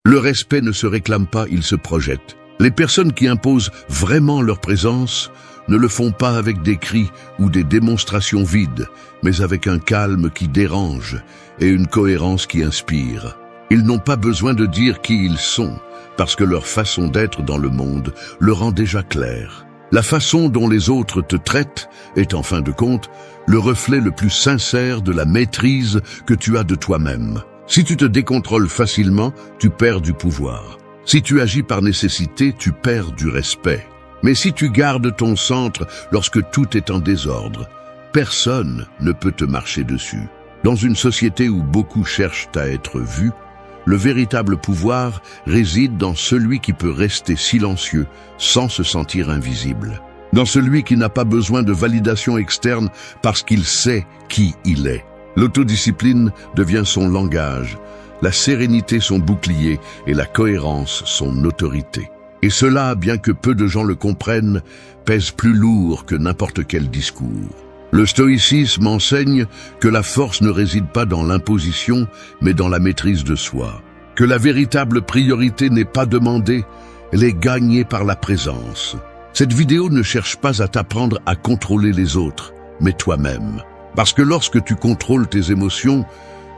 Le respect ne se réclame pas, il se projette. Les personnes qui imposent vraiment leur présence ne le font pas avec des cris ou des démonstrations vides, mais avec un calme qui dérange et une cohérence qui inspire. Ils n'ont pas besoin de dire qui ils sont, parce que leur façon d'être dans le monde le rend déjà clair. La façon dont les autres te traitent est en fin de compte le reflet le plus sincère de la maîtrise que tu as de toi-même. Si tu te décontrôles facilement, tu perds du pouvoir. Si tu agis par nécessité, tu perds du respect. Mais si tu gardes ton centre lorsque tout est en désordre, personne ne peut te marcher dessus. Dans une société où beaucoup cherchent à être vus, le véritable pouvoir réside dans celui qui peut rester silencieux sans se sentir invisible. Dans celui qui n'a pas besoin de validation externe parce qu'il sait qui il est. L'autodiscipline devient son langage, la sérénité son bouclier et la cohérence son autorité. Et cela, bien que peu de gens le comprennent, pèse plus lourd que n'importe quel discours. Le stoïcisme enseigne que la force ne réside pas dans l'imposition, mais dans la maîtrise de soi. Que la véritable priorité n'est pas demandée, elle est gagnée par la présence. Cette vidéo ne cherche pas à t'apprendre à contrôler les autres, mais toi-même. Parce que lorsque tu contrôles tes émotions,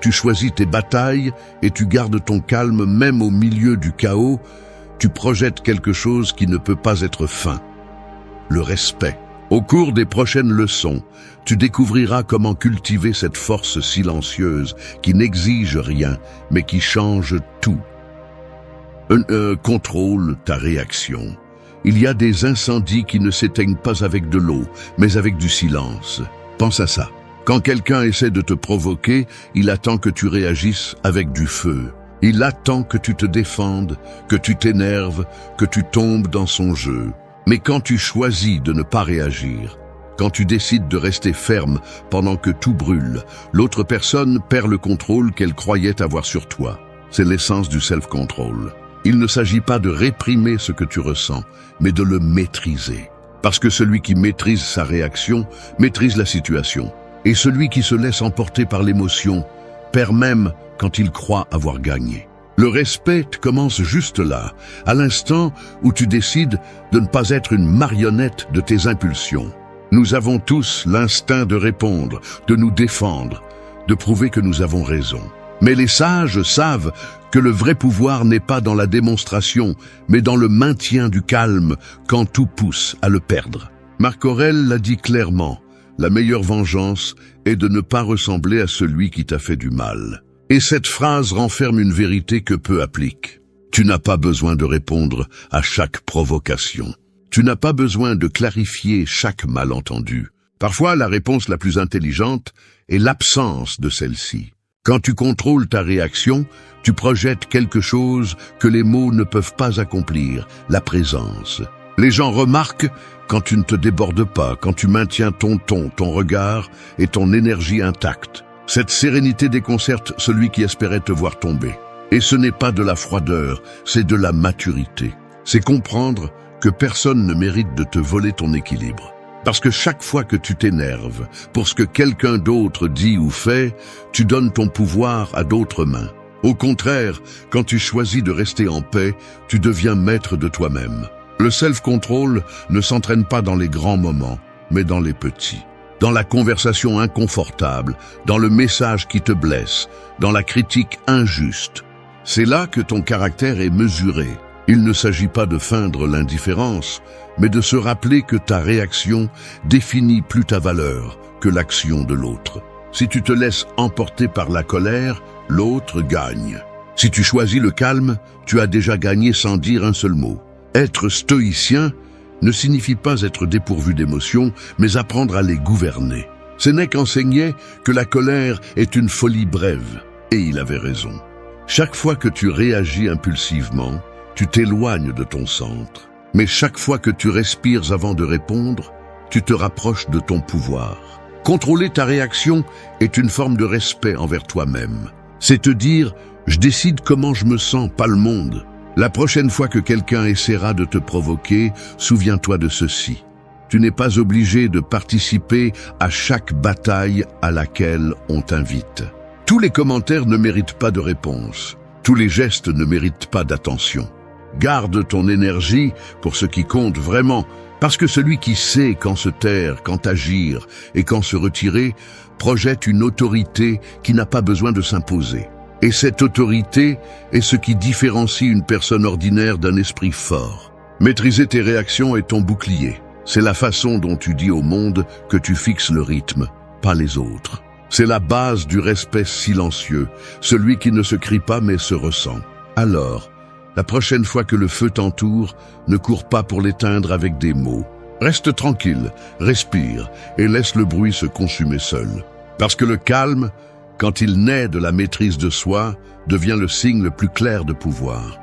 tu choisis tes batailles et tu gardes ton calme même au milieu du chaos, tu projettes quelque chose qui ne peut pas être feint. Le respect. Au cours des prochaines leçons, tu découvriras comment cultiver cette force silencieuse qui n'exige rien, mais qui change tout. Contrôle ta réaction. Il y a des incendies qui ne s'éteignent pas avec de l'eau, mais avec du silence. Pense à ça. Quand quelqu'un essaie de te provoquer, il attend que tu réagisses avec du feu. Il attend que tu te défendes, que tu t'énerves, que tu tombes dans son jeu. Mais quand tu choisis de ne pas réagir, quand tu décides de rester ferme pendant que tout brûle, l'autre personne perd le contrôle qu'elle croyait avoir sur toi. C'est l'essence du self-control. Il ne s'agit pas de réprimer ce que tu ressens, mais de le maîtriser. Parce que celui qui maîtrise sa réaction, maîtrise la situation. Et celui qui se laisse emporter par l'émotion, perd même quand il croit avoir gagné. Le respect commence juste là, à l'instant où tu décides de ne pas être une marionnette de tes impulsions. Nous avons tous l'instinct de répondre, de nous défendre, de prouver que nous avons raison. Mais les sages savent que le vrai pouvoir n'est pas dans la démonstration, mais dans le maintien du calme quand tout pousse à le perdre. Marc Aurèle l'a dit clairement, la meilleure vengeance est de ne pas ressembler à celui qui t'a fait du mal. Et cette phrase renferme une vérité que peu appliquent. Tu n'as pas besoin de répondre à chaque provocation. Tu n'as pas besoin de clarifier chaque malentendu. Parfois, la réponse la plus intelligente est l'absence de celle-ci. Quand tu contrôles ta réaction, tu projettes quelque chose que les mots ne peuvent pas accomplir, la présence. Les gens remarquent quand tu ne te débordes pas, quand tu maintiens ton ton, ton regard et ton énergie intacte. Cette sérénité déconcerte celui qui espérait te voir tomber. Et ce n'est pas de la froideur, c'est de la maturité. C'est comprendre que personne ne mérite de te voler ton équilibre. Parce que chaque fois que tu t'énerves pour ce que quelqu'un d'autre dit ou fait, tu donnes ton pouvoir à d'autres mains. Au contraire, quand tu choisis de rester en paix, tu deviens maître de toi-même. Le self-control ne s'entraîne pas dans les grands moments, mais dans les petits. Dans la conversation inconfortable, dans le message qui te blesse, dans la critique injuste. C'est là que ton caractère est mesuré. Il ne s'agit pas de feindre l'indifférence, mais de se rappeler que ta réaction définit plus ta valeur que l'action de l'autre. Si tu te laisses emporter par la colère, l'autre gagne. Si tu choisis le calme, tu as déjà gagné sans dire un seul mot. Être stoïcien ne signifie pas être dépourvu d'émotions, mais apprendre à les gouverner. Sénèque enseignait que la colère est une folie brève, et il avait raison. Chaque fois que tu réagis impulsivement, tu t'éloignes de ton centre. Mais chaque fois que tu respires avant de répondre, tu te rapproches de ton pouvoir. Contrôler ta réaction est une forme de respect envers toi-même. C'est te dire « je décide comment je me sens, pas le monde ». La prochaine fois que quelqu'un essaiera de te provoquer, souviens-toi de ceci. Tu n'es pas obligé de participer à chaque bataille à laquelle on t'invite. Tous les commentaires ne méritent pas de réponse. Tous les gestes ne méritent pas d'attention. Garde ton énergie pour ce qui compte vraiment, parce que celui qui sait quand se taire, quand agir et quand se retirer, projette une autorité qui n'a pas besoin de s'imposer. Et cette autorité est ce qui différencie une personne ordinaire d'un esprit fort. Maîtriser tes réactions est ton bouclier. C'est la façon dont tu dis au monde que tu fixes le rythme, pas les autres. C'est la base du respect silencieux, celui qui ne se crie pas mais se ressent. Alors, la prochaine fois que le feu t'entoure, ne cours pas pour l'éteindre avec des mots. Reste tranquille, respire et laisse le bruit se consumer seul. Parce que le calme, quand il naît de la maîtrise de soi, devient le signe le plus clair de pouvoir.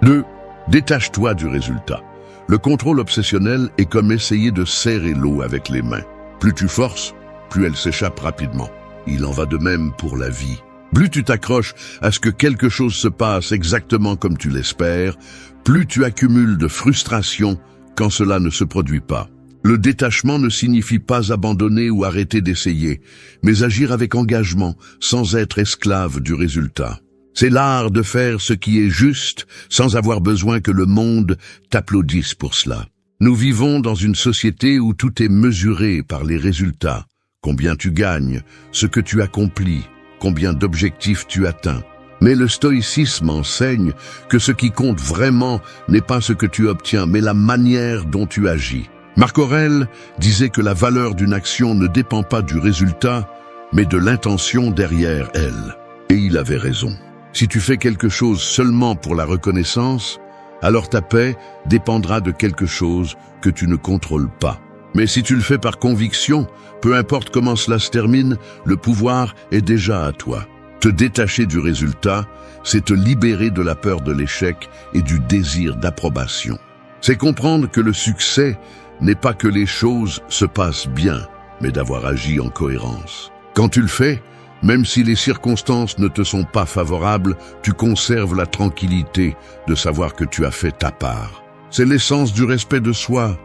2. Détache-toi du résultat. Le contrôle obsessionnel est comme essayer de serrer l'eau avec les mains. Plus tu forces, plus elle s'échappe rapidement. Il en va de même pour la vie. Plus tu t'accroches à ce que quelque chose se passe exactement comme tu l'espères, plus tu accumules de frustration quand cela ne se produit pas. Le détachement ne signifie pas abandonner ou arrêter d'essayer, mais agir avec engagement, sans être esclave du résultat. C'est l'art de faire ce qui est juste, sans avoir besoin que le monde t'applaudisse pour cela. Nous vivons dans une société où tout est mesuré par les résultats. Combien tu gagnes, ce que tu accomplis, combien d'objectifs tu atteins. Mais le stoïcisme enseigne que ce qui compte vraiment n'est pas ce que tu obtiens, mais la manière dont tu agis. Marc Aurèle disait que la valeur d'une action ne dépend pas du résultat, mais de l'intention derrière elle. Et il avait raison. Si tu fais quelque chose seulement pour la reconnaissance, alors ta paix dépendra de quelque chose que tu ne contrôles pas. Mais si tu le fais par conviction, peu importe comment cela se termine, le pouvoir est déjà à toi. Te détacher du résultat, c'est te libérer de la peur de l'échec et du désir d'approbation. C'est comprendre que le succès n'est pas que les choses se passent bien, mais d'avoir agi en cohérence. Quand tu le fais, même si les circonstances ne te sont pas favorables, tu conserves la tranquillité de savoir que tu as fait ta part. C'est l'essence du respect de soi,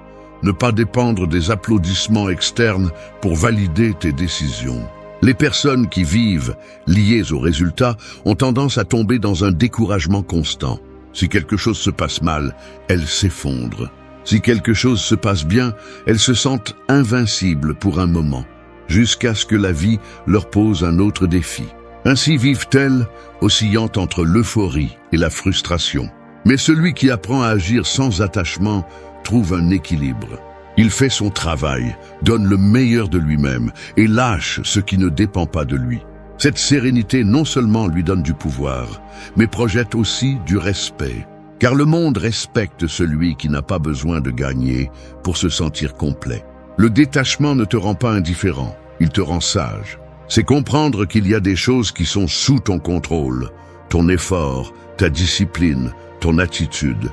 ne pas dépendre des applaudissements externes pour valider tes décisions. Les personnes qui vivent liées aux résultats ont tendance à tomber dans un découragement constant. Si quelque chose se passe mal, elles s'effondrent. Si quelque chose se passe bien, elles se sentent invincibles pour un moment, jusqu'à ce que la vie leur pose un autre défi. Ainsi vivent-elles, oscillant entre l'euphorie et la frustration. Mais celui qui apprend à agir sans attachement trouve un équilibre. Il fait son travail, donne le meilleur de lui-même et lâche ce qui ne dépend pas de lui. Cette sérénité non seulement lui donne du pouvoir, mais projette aussi du respect. Car le monde respecte celui qui n'a pas besoin de gagner pour se sentir complet. Le détachement ne te rend pas indifférent, il te rend sage. C'est comprendre qu'il y a des choses qui sont sous ton contrôle, ton effort, ta discipline, ton attitude,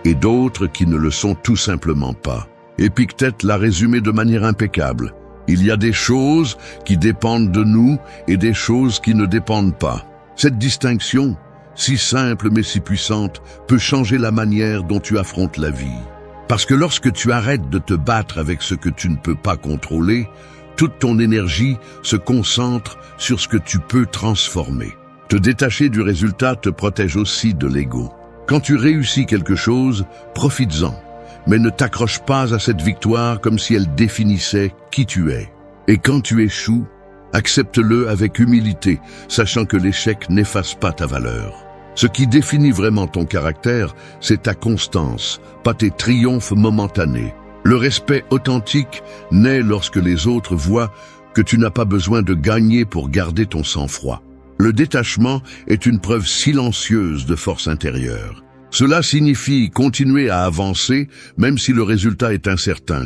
et d'autres qui ne le sont tout simplement pas. Épictète l'a résumé de manière impeccable. Il y a des choses qui dépendent de nous et des choses qui ne dépendent pas. Cette distinction, si simple mais si puissante, peut changer la manière dont tu affrontes la vie. Parce que lorsque tu arrêtes de te battre avec ce que tu ne peux pas contrôler, toute ton énergie se concentre sur ce que tu peux transformer. Te détacher du résultat te protège aussi de l'ego. Quand tu réussis quelque chose, profites-en, mais ne t'accroche pas à cette victoire comme si elle définissait qui tu es. Et quand tu échoues, accepte-le avec humilité, sachant que l'échec n'efface pas ta valeur. Ce qui définit vraiment ton caractère, c'est ta constance, pas tes triomphes momentanés. Le respect authentique naît lorsque les autres voient que tu n'as pas besoin de gagner pour garder ton sang-froid. Le détachement est une preuve silencieuse de force intérieure. Cela signifie continuer à avancer même si le résultat est incertain,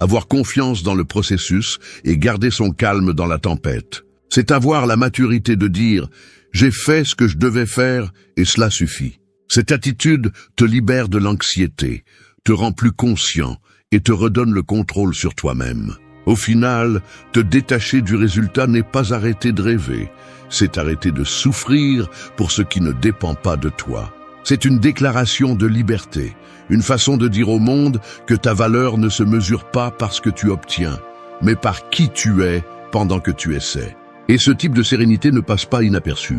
avoir confiance dans le processus et garder son calme dans la tempête. C'est avoir la maturité de dire « j'ai fait ce que je devais faire et cela suffit ». Cette attitude te libère de l'anxiété, te rend plus conscient et te redonne le contrôle sur toi-même. Au final, te détacher du résultat n'est pas arrêter de rêver, c'est arrêter de souffrir pour ce qui ne dépend pas de toi. C'est une déclaration de liberté, une façon de dire au monde que ta valeur ne se mesure pas par ce que tu obtiens, mais par qui tu es pendant que tu essaies. Et ce type de sérénité ne passe pas inaperçu.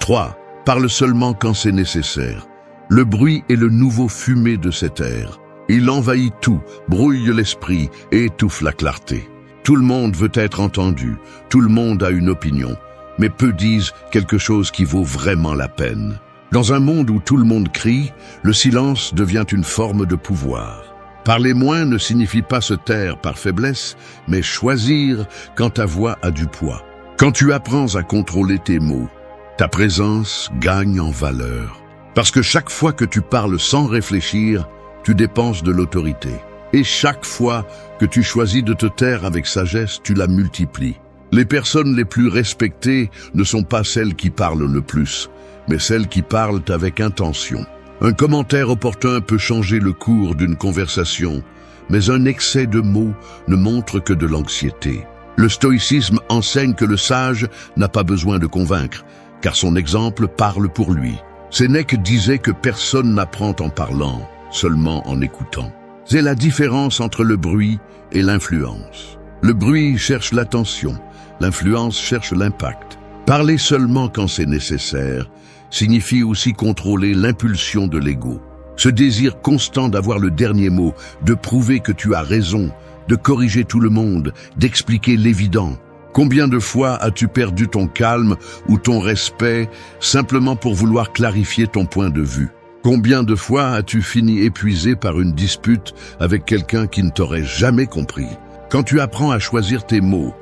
3. Parle seulement quand c'est nécessaire. Le bruit est le nouveau fumet de cet air. Il envahit tout, brouille l'esprit et étouffe la clarté. Tout le monde veut être entendu, tout le monde a une opinion, mais peu disent quelque chose qui vaut vraiment la peine. Dans un monde où tout le monde crie, le silence devient une forme de pouvoir. Parler moins ne signifie pas se taire par faiblesse, mais choisir quand ta voix a du poids. Quand tu apprends à contrôler tes mots, ta présence gagne en valeur. Parce que chaque fois que tu parles sans réfléchir, tu dépenses de l'autorité. Et chaque fois que tu choisis de te taire avec sagesse, tu la multiplies. Les personnes les plus respectées ne sont pas celles qui parlent le plus, mais celles qui parlent avec intention. Un commentaire opportun peut changer le cours d'une conversation, mais un excès de mots ne montre que de l'anxiété. Le stoïcisme enseigne que le sage n'a pas besoin de convaincre, car son exemple parle pour lui. Sénèque disait que personne n'apprend en parlant, seulement en écoutant. C'est la différence entre le bruit et l'influence. Le bruit cherche l'attention, l'influence cherche l'impact. Parler seulement quand c'est nécessaire signifie aussi contrôler l'impulsion de l'ego. Ce désir constant d'avoir le dernier mot, de prouver que tu as raison, de corriger tout le monde, d'expliquer l'évident. Combien de fois as-tu perdu ton calme ou ton respect simplement pour vouloir clarifier ton point de vue? Combien de fois as-tu fini épuisé par une dispute avec quelqu'un qui ne t'aurait jamais compris? Quand tu apprends à choisir tes mots,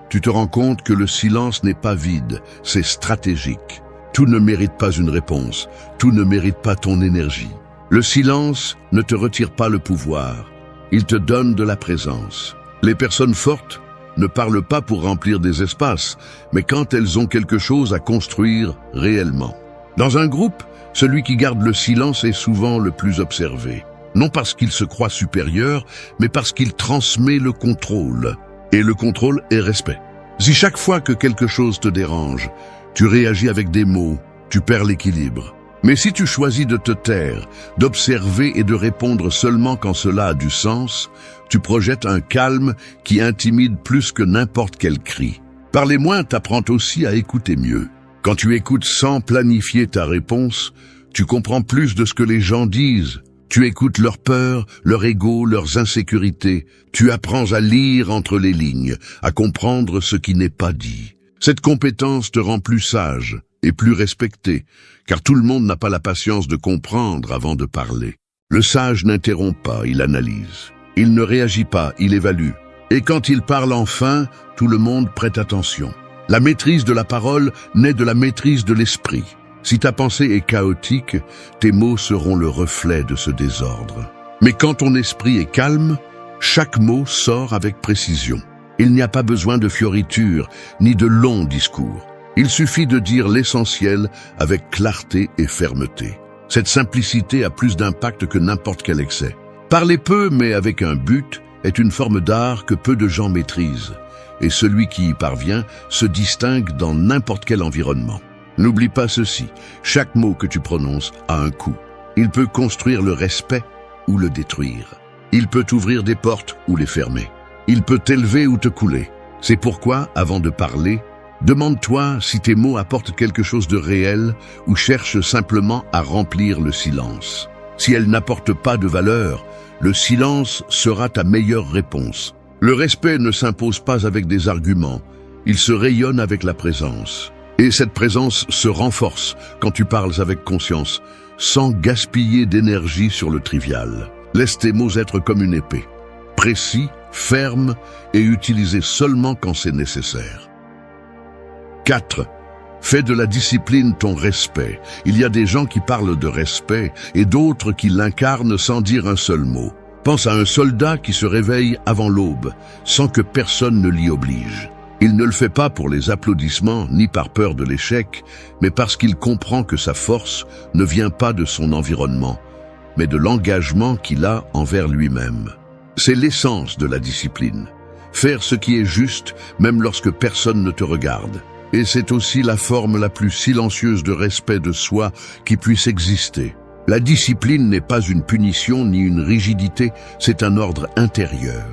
tu te rends compte que le silence n'est pas vide, c'est stratégique. Tout ne mérite pas une réponse, tout ne mérite pas ton énergie. Le silence ne te retire pas le pouvoir, il te donne de la présence. Les personnes fortes ne parlent pas pour remplir des espaces, mais quand elles ont quelque chose à construire réellement. Dans un groupe, celui qui garde le silence est souvent le plus observé. Non parce qu'il se croit supérieur, mais parce qu'il transmet le contrôle. Et le contrôle est respect. Si chaque fois que quelque chose te dérange, tu réagis avec des mots, tu perds l'équilibre. Mais si tu choisis de te taire, d'observer et de répondre seulement quand cela a du sens, tu projettes un calme qui intimide plus que n'importe quel cri. Parler moins t'apprend aussi à écouter mieux. Quand tu écoutes sans planifier ta réponse, tu comprends plus de ce que les gens disent. Tu écoutes leurs peurs, leur ego, leurs insécurités. Tu apprends à lire entre les lignes, à comprendre ce qui n'est pas dit. Cette compétence te rend plus sage et plus respecté, car tout le monde n'a pas la patience de comprendre avant de parler. Le sage n'interrompt pas, il analyse. Il ne réagit pas, il évalue. Et quand il parle enfin, tout le monde prête attention. La maîtrise de la parole naît de la maîtrise de l'esprit. Si ta pensée est chaotique, tes mots seront le reflet de ce désordre. Mais quand ton esprit est calme, chaque mot sort avec précision. Il n'y a pas besoin de fioritures, ni de longs discours. Il suffit de dire l'essentiel avec clarté et fermeté. Cette simplicité a plus d'impact que n'importe quel excès. Parler peu, mais avec un but, est une forme d'art que peu de gens maîtrisent. Et celui qui y parvient se distingue dans n'importe quel environnement. N'oublie pas ceci, chaque mot que tu prononces a un coût. Il peut construire le respect ou le détruire. Il peut ouvrir des portes ou les fermer. Il peut t'élever ou te couler. C'est pourquoi, avant de parler, demande-toi si tes mots apportent quelque chose de réel ou cherchent simplement à remplir le silence. Si elles n'apportent pas de valeur, le silence sera ta meilleure réponse. Le respect ne s'impose pas avec des arguments, il se rayonne avec la présence. Et cette présence se renforce quand tu parles avec conscience, sans gaspiller d'énergie sur le trivial. Laisse tes mots être comme une épée, précis, ferme et utilisé seulement quand c'est nécessaire. 4. Fais de la discipline ton respect. Il y a des gens qui parlent de respect et d'autres qui l'incarnent sans dire un seul mot. Pense à un soldat qui se réveille avant l'aube, sans que personne ne l'y oblige. Il ne le fait pas pour les applaudissements ni par peur de l'échec, mais parce qu'il comprend que sa force ne vient pas de son environnement, mais de l'engagement qu'il a envers lui-même. C'est l'essence de la discipline. Faire ce qui est juste, même lorsque personne ne te regarde. Et c'est aussi la forme la plus silencieuse de respect de soi qui puisse exister. La discipline n'est pas une punition ni une rigidité, c'est un ordre intérieur.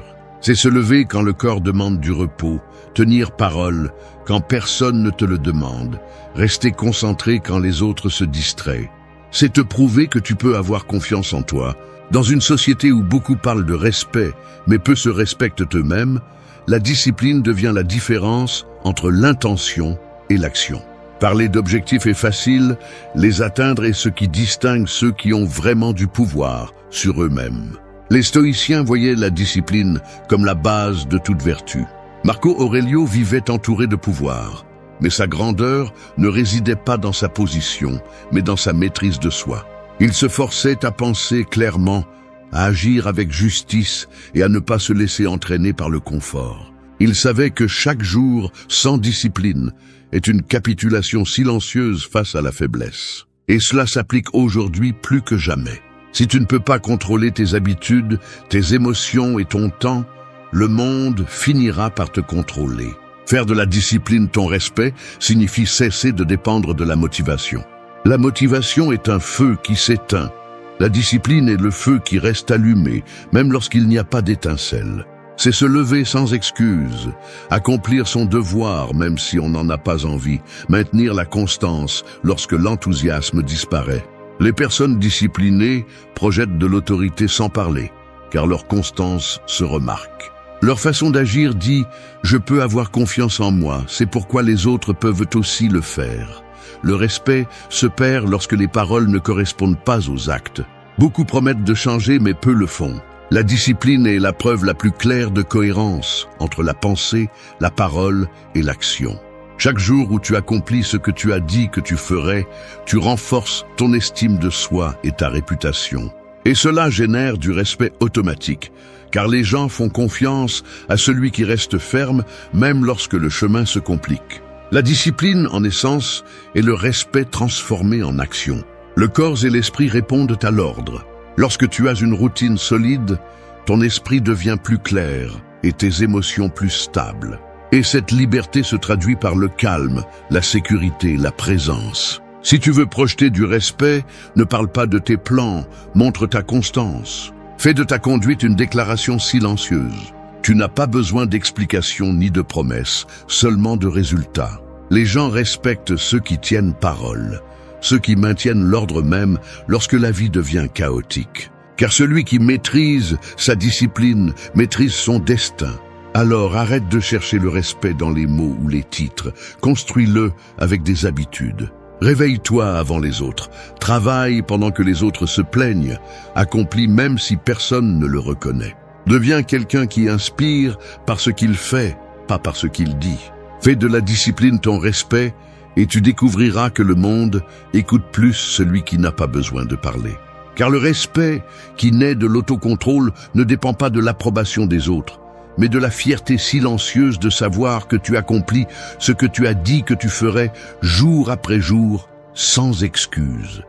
C'est se lever quand le corps demande du repos, tenir parole quand personne ne te le demande, rester concentré quand les autres se distraient. C'est te prouver que tu peux avoir confiance en toi. Dans une société où beaucoup parlent de respect, mais peu se respectent eux-mêmes, la discipline devient la différence entre l'intention et l'action. Parler d'objectifs est facile, les atteindre est ce qui distingue ceux qui ont vraiment du pouvoir sur eux-mêmes. Les stoïciens voyaient la discipline comme la base de toute vertu. Marco Aurelio vivait entouré de pouvoir, mais sa grandeur ne résidait pas dans sa position, mais dans sa maîtrise de soi. Il se forçait à penser clairement, à agir avec justice et à ne pas se laisser entraîner par le confort. Il savait que chaque jour, sans discipline, est une capitulation silencieuse face à la faiblesse. Et cela s'applique aujourd'hui plus que jamais. Si tu ne peux pas contrôler tes habitudes, tes émotions et ton temps, le monde finira par te contrôler. Faire de la discipline ton respect signifie cesser de dépendre de la motivation. La motivation est un feu qui s'éteint. La discipline est le feu qui reste allumé, même lorsqu'il n'y a pas d'étincelle. C'est se lever sans excuse, accomplir son devoir même si on n'en a pas envie, maintenir la constance lorsque l'enthousiasme disparaît. Les personnes disciplinées projettent de l'autorité sans parler, car leur constance se remarque. Leur façon d'agir dit « Je peux avoir confiance en moi, c'est pourquoi les autres peuvent aussi le faire ». Le respect se perd lorsque les paroles ne correspondent pas aux actes. Beaucoup promettent de changer mais peu le font. La discipline est la preuve la plus claire de cohérence entre la pensée, la parole et l'action. Chaque jour où tu accomplis ce que tu as dit que tu ferais, tu renforces ton estime de soi et ta réputation. Et cela génère du respect automatique, car les gens font confiance à celui qui reste ferme même lorsque le chemin se complique. La discipline, en essence, est le respect transformé en action. Le corps et l'esprit répondent à l'ordre. Lorsque tu as une routine solide, ton esprit devient plus clair et tes émotions plus stables. Et cette liberté se traduit par le calme, la sécurité, la présence. Si tu veux projeter du respect, ne parle pas de tes plans, montre ta constance. Fais de ta conduite une déclaration silencieuse. Tu n'as pas besoin d'explications ni de promesses, seulement de résultats. Les gens respectent ceux qui tiennent parole, ceux qui maintiennent l'ordre même lorsque la vie devient chaotique. Car celui qui maîtrise sa discipline maîtrise son destin. Alors arrête de chercher le respect dans les mots ou les titres, construis-le avec des habitudes. Réveille-toi avant les autres, travaille pendant que les autres se plaignent, accomplis même si personne ne le reconnaît. Deviens quelqu'un qui inspire par ce qu'il fait, pas par ce qu'il dit. Fais de la discipline ton respect et tu découvriras que le monde écoute plus celui qui n'a pas besoin de parler. Car le respect qui naît de l'autocontrôle ne dépend pas de l'approbation des autres, mais de la fierté silencieuse de savoir que tu accomplis ce que tu as dit que tu ferais jour après jour, sans excuse.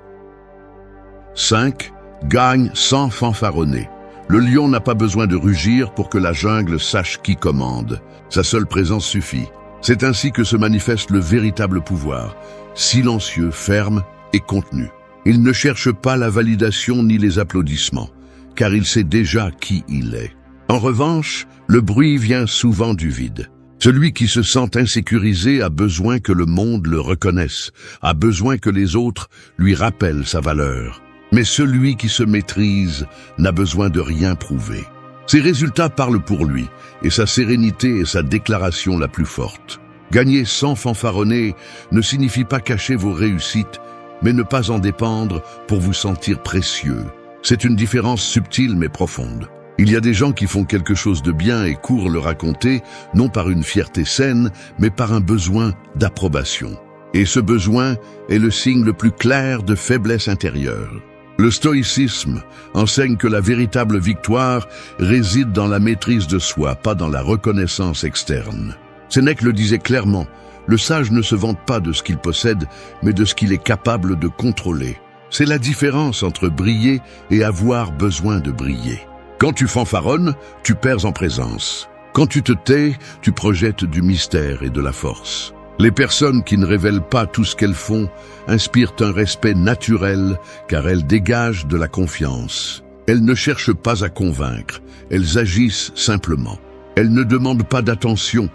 5. Gagne sans fanfaronner. Le lion n'a pas besoin de rugir pour que la jungle sache qui commande. Sa seule présence suffit. C'est ainsi que se manifeste le véritable pouvoir, silencieux, ferme et contenu. Il ne cherche pas la validation ni les applaudissements, car il sait déjà qui il est. En revanche, le bruit vient souvent du vide. Celui qui se sent insécurisé a besoin que le monde le reconnaisse, a besoin que les autres lui rappellent sa valeur. Mais celui qui se maîtrise n'a besoin de rien prouver. Ses résultats parlent pour lui, et sa sérénité est sa déclaration la plus forte. Gagner sans fanfaronner ne signifie pas cacher vos réussites, mais ne pas en dépendre pour vous sentir précieux. C'est une différence subtile mais profonde. Il y a des gens qui font quelque chose de bien et courent le raconter, non par une fierté saine, mais par un besoin d'approbation. Et ce besoin est le signe le plus clair de faiblesse intérieure. Le stoïcisme enseigne que la véritable victoire réside dans la maîtrise de soi, pas dans la reconnaissance externe. Sénèque le disait clairement, le sage ne se vante pas de ce qu'il possède, mais de ce qu'il est capable de contrôler. C'est la différence entre briller et avoir besoin de briller. Quand tu fanfaronnes, tu perds en présence. Quand tu te tais, tu projettes du mystère et de la force. Les personnes qui ne révèlent pas tout ce qu'elles font inspirent un respect naturel car elles dégagent de la confiance. Elles ne cherchent pas à convaincre, elles agissent simplement. Elle ne demande pas d'attention,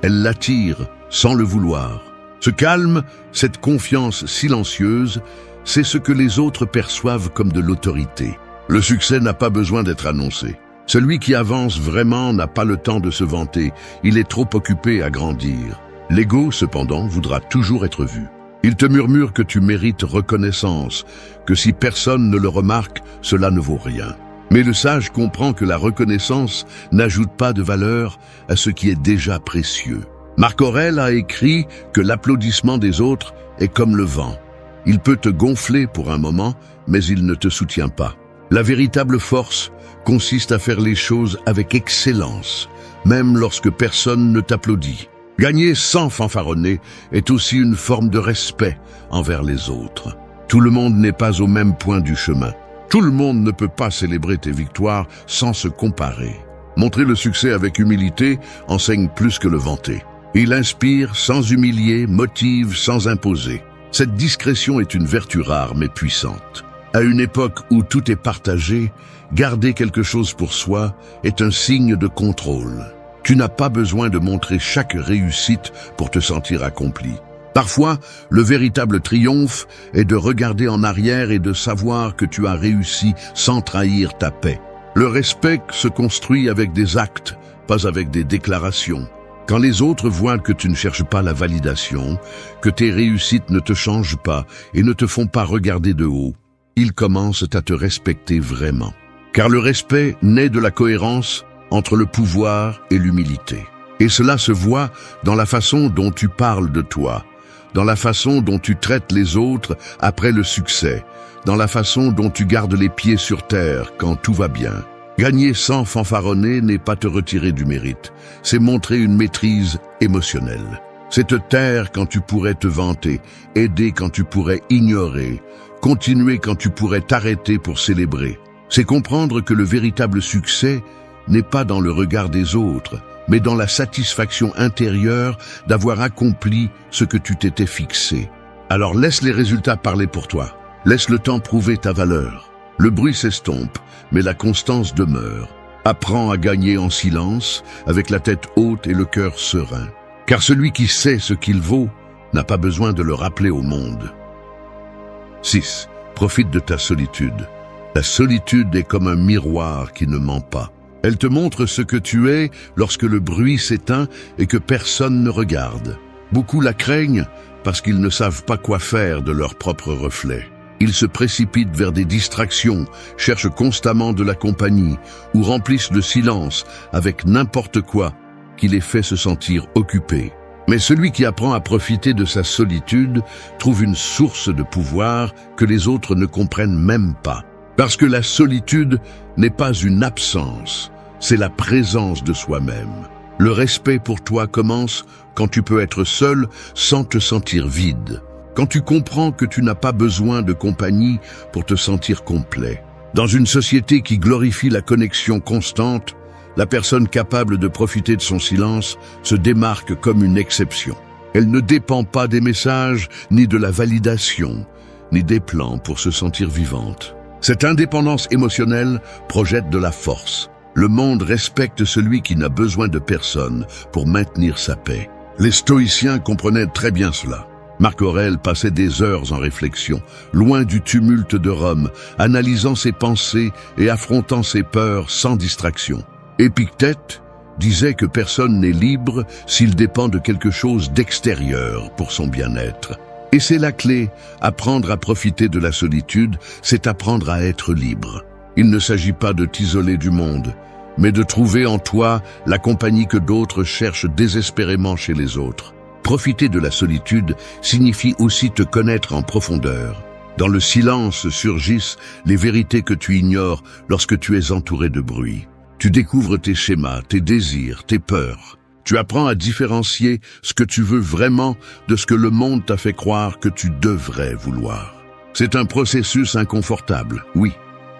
elle l'attire sans le vouloir. Ce calme, cette confiance silencieuse, c'est ce que les autres perçoivent comme de l'autorité. Le succès n'a pas besoin d'être annoncé. Celui qui avance vraiment n'a pas le temps de se vanter, il est trop occupé à grandir. L'ego, cependant, voudra toujours être vu. Il te murmure que tu mérites reconnaissance, que si personne ne le remarque, cela ne vaut rien. Mais le sage comprend que la reconnaissance n'ajoute pas de valeur à ce qui est déjà précieux. Marc Aurèle a écrit que l'applaudissement des autres est comme le vent. Il peut te gonfler pour un moment, mais il ne te soutient pas. La véritable force consiste à faire les choses avec excellence, même lorsque personne ne t'applaudit. Gagner sans fanfaronner est aussi une forme de respect envers les autres. Tout le monde n'est pas au même point du chemin. Tout le monde ne peut pas célébrer tes victoires sans se comparer. Montrer le succès avec humilité enseigne plus que le vanter. Il inspire sans humilier, motive sans imposer. Cette discrétion est une vertu rare mais puissante. À une époque où tout est partagé, garder quelque chose pour soi est un signe de contrôle. Tu n'as pas besoin de montrer chaque réussite pour te sentir accompli. Parfois, le véritable triomphe est de regarder en arrière et de savoir que tu as réussi sans trahir ta paix. Le respect se construit avec des actes, pas avec des déclarations. Quand les autres voient que tu ne cherches pas la validation, que tes réussites ne te changent pas et ne te font pas regarder de haut, ils commencent à te respecter vraiment. Car le respect naît de la cohérence entre le pouvoir et l'humilité. Et cela se voit dans la façon dont tu parles de toi, dans la façon dont tu traites les autres après le succès, dans la façon dont tu gardes les pieds sur terre quand tout va bien. Gagner sans fanfaronner n'est pas te retirer du mérite, c'est montrer une maîtrise émotionnelle. C'est te taire quand tu pourrais te vanter, aider quand tu pourrais ignorer, continuer quand tu pourrais t'arrêter pour célébrer. C'est comprendre que le véritable succès n'est pas dans le regard des autres, mais dans la satisfaction intérieure d'avoir accompli ce que tu t'étais fixé. Alors laisse les résultats parler pour toi. Laisse le temps prouver ta valeur. Le bruit s'estompe, mais la constance demeure. Apprends à gagner en silence, avec la tête haute et le cœur serein. Car celui qui sait ce qu'il vaut n'a pas besoin de le rappeler au monde. 6. Profite de ta solitude. La solitude est comme un miroir qui ne ment pas. Elle te montre ce que tu es lorsque le bruit s'éteint et que personne ne regarde. Beaucoup la craignent parce qu'ils ne savent pas quoi faire de leur propre reflet. Ils se précipitent vers des distractions, cherchent constamment de la compagnie ou remplissent le silence avec n'importe quoi qui les fait se sentir occupés. Mais celui qui apprend à profiter de sa solitude trouve une source de pouvoir que les autres ne comprennent même pas. Parce que la solitude n'est pas une absence, c'est la présence de soi-même. Le respect pour toi commence quand tu peux être seul sans te sentir vide. Quand tu comprends que tu n'as pas besoin de compagnie pour te sentir complet. Dans une société qui glorifie la connexion constante, la personne capable de profiter de son silence se démarque comme une exception. Elle ne dépend pas des messages, ni de la validation, ni des plans pour se sentir vivante. Cette indépendance émotionnelle projette de la force. Le monde respecte celui qui n'a besoin de personne pour maintenir sa paix. Les stoïciens comprenaient très bien cela. Marc Aurèle passait des heures en réflexion, loin du tumulte de Rome, analysant ses pensées et affrontant ses peurs sans distraction. Épictète disait que personne n'est libre s'il dépend de quelque chose d'extérieur pour son bien-être. Et c'est la clé, apprendre à profiter de la solitude, c'est apprendre à être libre. Il ne s'agit pas de t'isoler du monde, mais de trouver en toi la compagnie que d'autres cherchent désespérément chez les autres. Profiter de la solitude signifie aussi te connaître en profondeur. Dans le silence surgissent les vérités que tu ignores lorsque tu es entouré de bruit. Tu découvres tes schémas, tes désirs, tes peurs. Tu apprends à différencier ce que tu veux vraiment de ce que le monde t'a fait croire que tu devrais vouloir. C'est un processus inconfortable, oui,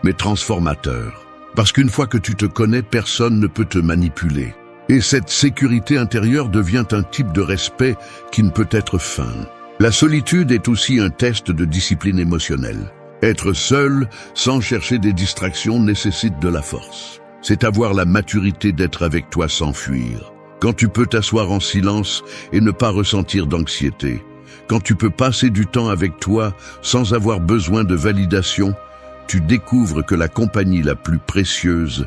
mais transformateur. Parce qu'une fois que tu te connais, personne ne peut te manipuler. Et cette sécurité intérieure devient un type de respect qui ne peut être feint. La solitude est aussi un test de discipline émotionnelle. Être seul, sans chercher des distractions, nécessite de la force. c'est avoir la maturité d'être avec toi sans fuir. Quand tu peux t'asseoir en silence et ne pas ressentir d'anxiété. Quand tu peux passer du temps avec toi sans avoir besoin de validation, tu découvres que la compagnie la plus précieuse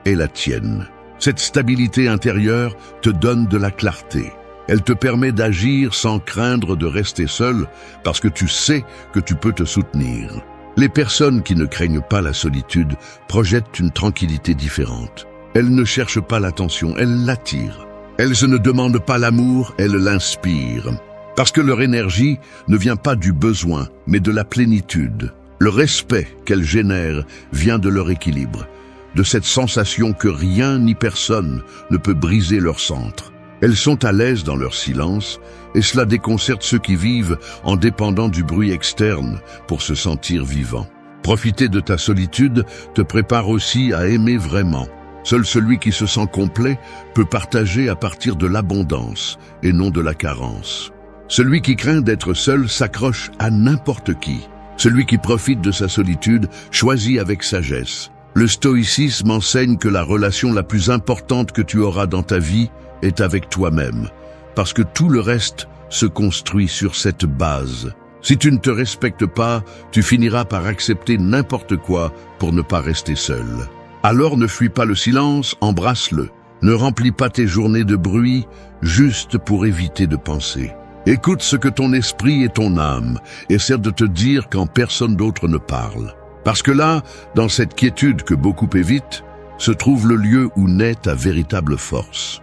est la tienne. Cette stabilité intérieure te donne de la clarté. Elle te permet d'agir sans craindre de rester seul parce que tu sais que tu peux te soutenir. Les personnes qui ne craignent pas la solitude projettent une tranquillité différente. Elles ne cherchent pas l'attention, elles l'attirent. Elles ne demandent pas l'amour, elles l'inspirent. Parce que leur énergie ne vient pas du besoin, mais de la plénitude. Le respect qu'elles génèrent vient de leur équilibre, de cette sensation que rien ni personne ne peut briser leur centre. Elles sont à l'aise dans leur silence, et cela déconcerte ceux qui vivent en dépendant du bruit externe pour se sentir vivants. Profiter de ta solitude te prépare aussi à aimer vraiment. Seul celui qui se sent complet peut partager à partir de l'abondance et non de la carence. Celui qui craint d'être seul s'accroche à n'importe qui. Celui qui profite de sa solitude choisit avec sagesse. Le stoïcisme enseigne que la relation la plus importante que tu auras dans ta vie est avec toi-même, parce que tout le reste se construit sur cette base. Si tu ne te respectes pas, tu finiras par accepter n'importe quoi pour ne pas rester seul. Alors ne fuis pas le silence, embrasse-le. Ne remplis pas tes journées de bruit juste pour éviter de penser. Écoute ce que ton esprit et ton âme essaient de te dire quand personne d'autre ne parle. Parce que là, dans cette quiétude que beaucoup évitent, se trouve le lieu où naît ta véritable force.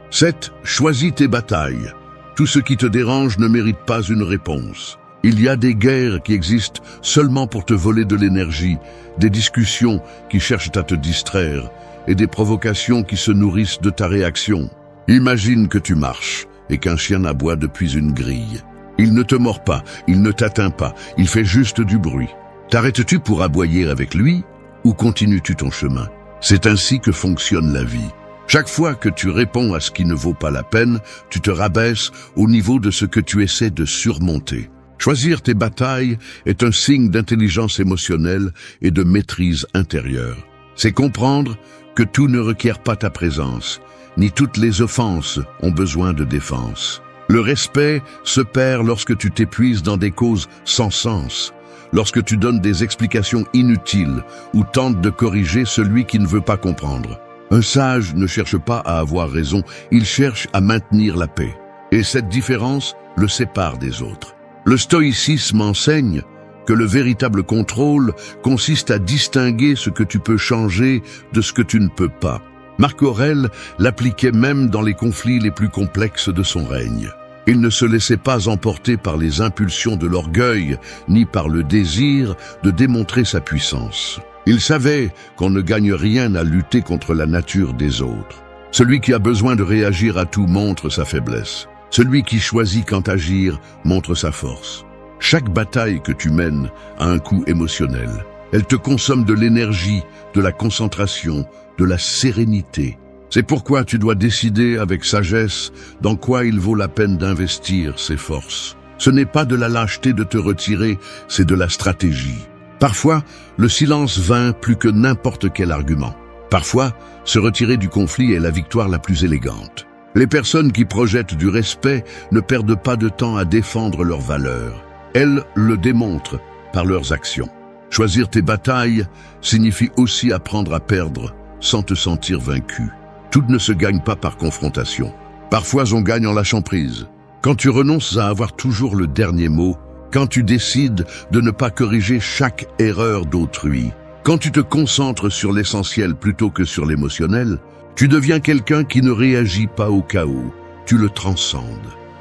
7. Choisis tes batailles. Tout ce qui te dérange ne mérite pas une réponse. Il y a des guerres qui existent seulement pour te voler de l'énergie, des discussions qui cherchent à te distraire et des provocations qui se nourrissent de ta réaction. Imagine que tu marches et qu'un chien aboie depuis une grille. Il ne te mord pas, il ne t'atteint pas, il fait juste du bruit. T'arrêtes-tu pour aboyer avec lui ou continues-tu ton chemin? C'est ainsi que fonctionne la vie. Chaque fois que tu réponds à ce qui ne vaut pas la peine, tu te rabaisses au niveau de ce que tu essaies de surmonter. Choisir tes batailles est un signe d'intelligence émotionnelle et de maîtrise intérieure. C'est comprendre que tout ne requiert pas ta présence, ni toutes les offenses ont besoin de défense. Le respect se perd lorsque tu t'épuises dans des causes sans sens, lorsque tu donnes des explications inutiles ou tentes de corriger celui qui ne veut pas comprendre. Un sage ne cherche pas à avoir raison, il cherche à maintenir la paix. Et cette différence le sépare des autres. Le stoïcisme enseigne que le véritable contrôle consiste à distinguer ce que tu peux changer de ce que tu ne peux pas. Marc Aurèle l'appliquait même dans les conflits les plus complexes de son règne. Il ne se laissait pas emporter par les impulsions de l'orgueil, ni par le désir de démontrer sa puissance. Il savait qu'on ne gagne rien à lutter contre la nature des autres. Celui qui a besoin de réagir à tout montre sa faiblesse. Celui qui choisit quand agir montre sa force. Chaque bataille que tu mènes a un coût émotionnel. Elle te consomme de l'énergie, de la concentration, de la sérénité. C'est pourquoi tu dois décider avec sagesse dans quoi il vaut la peine d'investir ses forces. Ce n'est pas de la lâcheté de te retirer, c'est de la stratégie. Parfois, le silence vainc plus que n'importe quel argument. Parfois, se retirer du conflit est la victoire la plus élégante. Les personnes qui projettent du respect ne perdent pas de temps à défendre leurs valeurs. Elles le démontrent par leurs actions. Choisir tes batailles signifie aussi apprendre à perdre sans te sentir vaincu. Tout ne se gagne pas par confrontation. Parfois, on gagne en lâchant prise. Quand tu renonces à avoir toujours le dernier mot, quand tu décides de ne pas corriger chaque erreur d'autrui, quand tu te concentres sur l'essentiel plutôt que sur l'émotionnel, tu deviens quelqu'un qui ne réagit pas au chaos, tu le transcendes.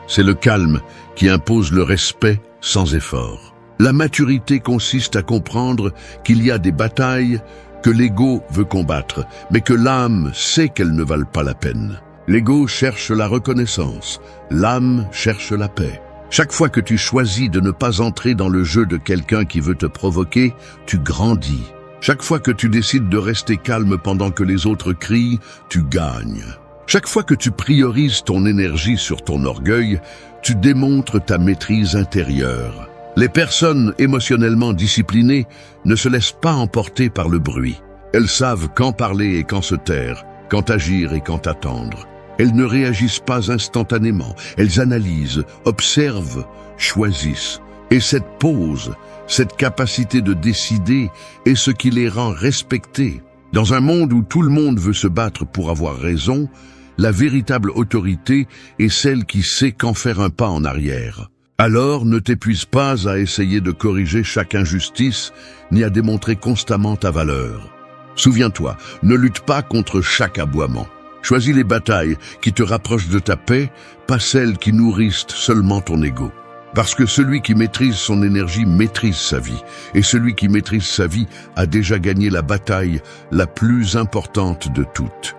C'est le calme qui impose le respect sans effort. La maturité consiste à comprendre qu'il y a des batailles que l'ego veut combattre, mais que l'âme sait qu'elles ne valent pas la peine. L'ego cherche la reconnaissance, l'âme cherche la paix. Chaque fois que tu choisis de ne pas entrer dans le jeu de quelqu'un qui veut te provoquer, tu grandis. Chaque fois que tu décides de rester calme pendant que les autres crient, tu gagnes. Chaque fois que tu priorises ton énergie sur ton orgueil, tu démontres ta maîtrise intérieure. Les personnes émotionnellement disciplinées ne se laissent pas emporter par le bruit. Elles savent quand parler et quand se taire, quand agir et quand attendre. Elles ne réagissent pas instantanément, elles analysent, observent, choisissent. Et cette pause, cette capacité de décider est ce qui les rend respectées. Dans un monde où tout le monde veut se battre pour avoir raison, la véritable autorité est celle qui sait quand faire un pas en arrière. Alors ne t'épuise pas à essayer de corriger chaque injustice, ni à démontrer constamment ta valeur. Souviens-toi, ne lutte pas contre chaque aboiement. Choisis les batailles qui te rapprochent de ta paix, pas celles qui nourrissent seulement ton ego. Parce que celui qui maîtrise son énergie maîtrise sa vie, et celui qui maîtrise sa vie a déjà gagné la bataille la plus importante de toutes.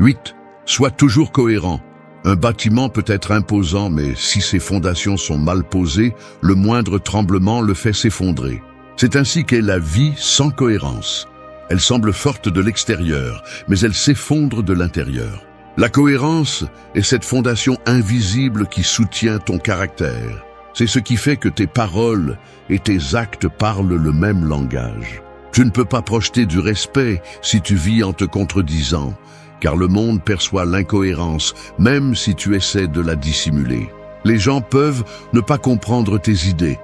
8. Sois toujours cohérent. Un bâtiment peut être imposant, mais si ses fondations sont mal posées, le moindre tremblement le fait s'effondrer. C'est ainsi qu'est la vie sans cohérence. Elle semble forte de l'extérieur, mais elle s'effondre de l'intérieur. La cohérence est cette fondation invisible qui soutient ton caractère. C'est ce qui fait que tes paroles et tes actes parlent le même langage. Tu ne peux pas projeter du respect si tu vis en te contredisant, car le monde perçoit l'incohérence, même si tu essaies de la dissimuler. Les gens peuvent ne pas comprendre tes idées,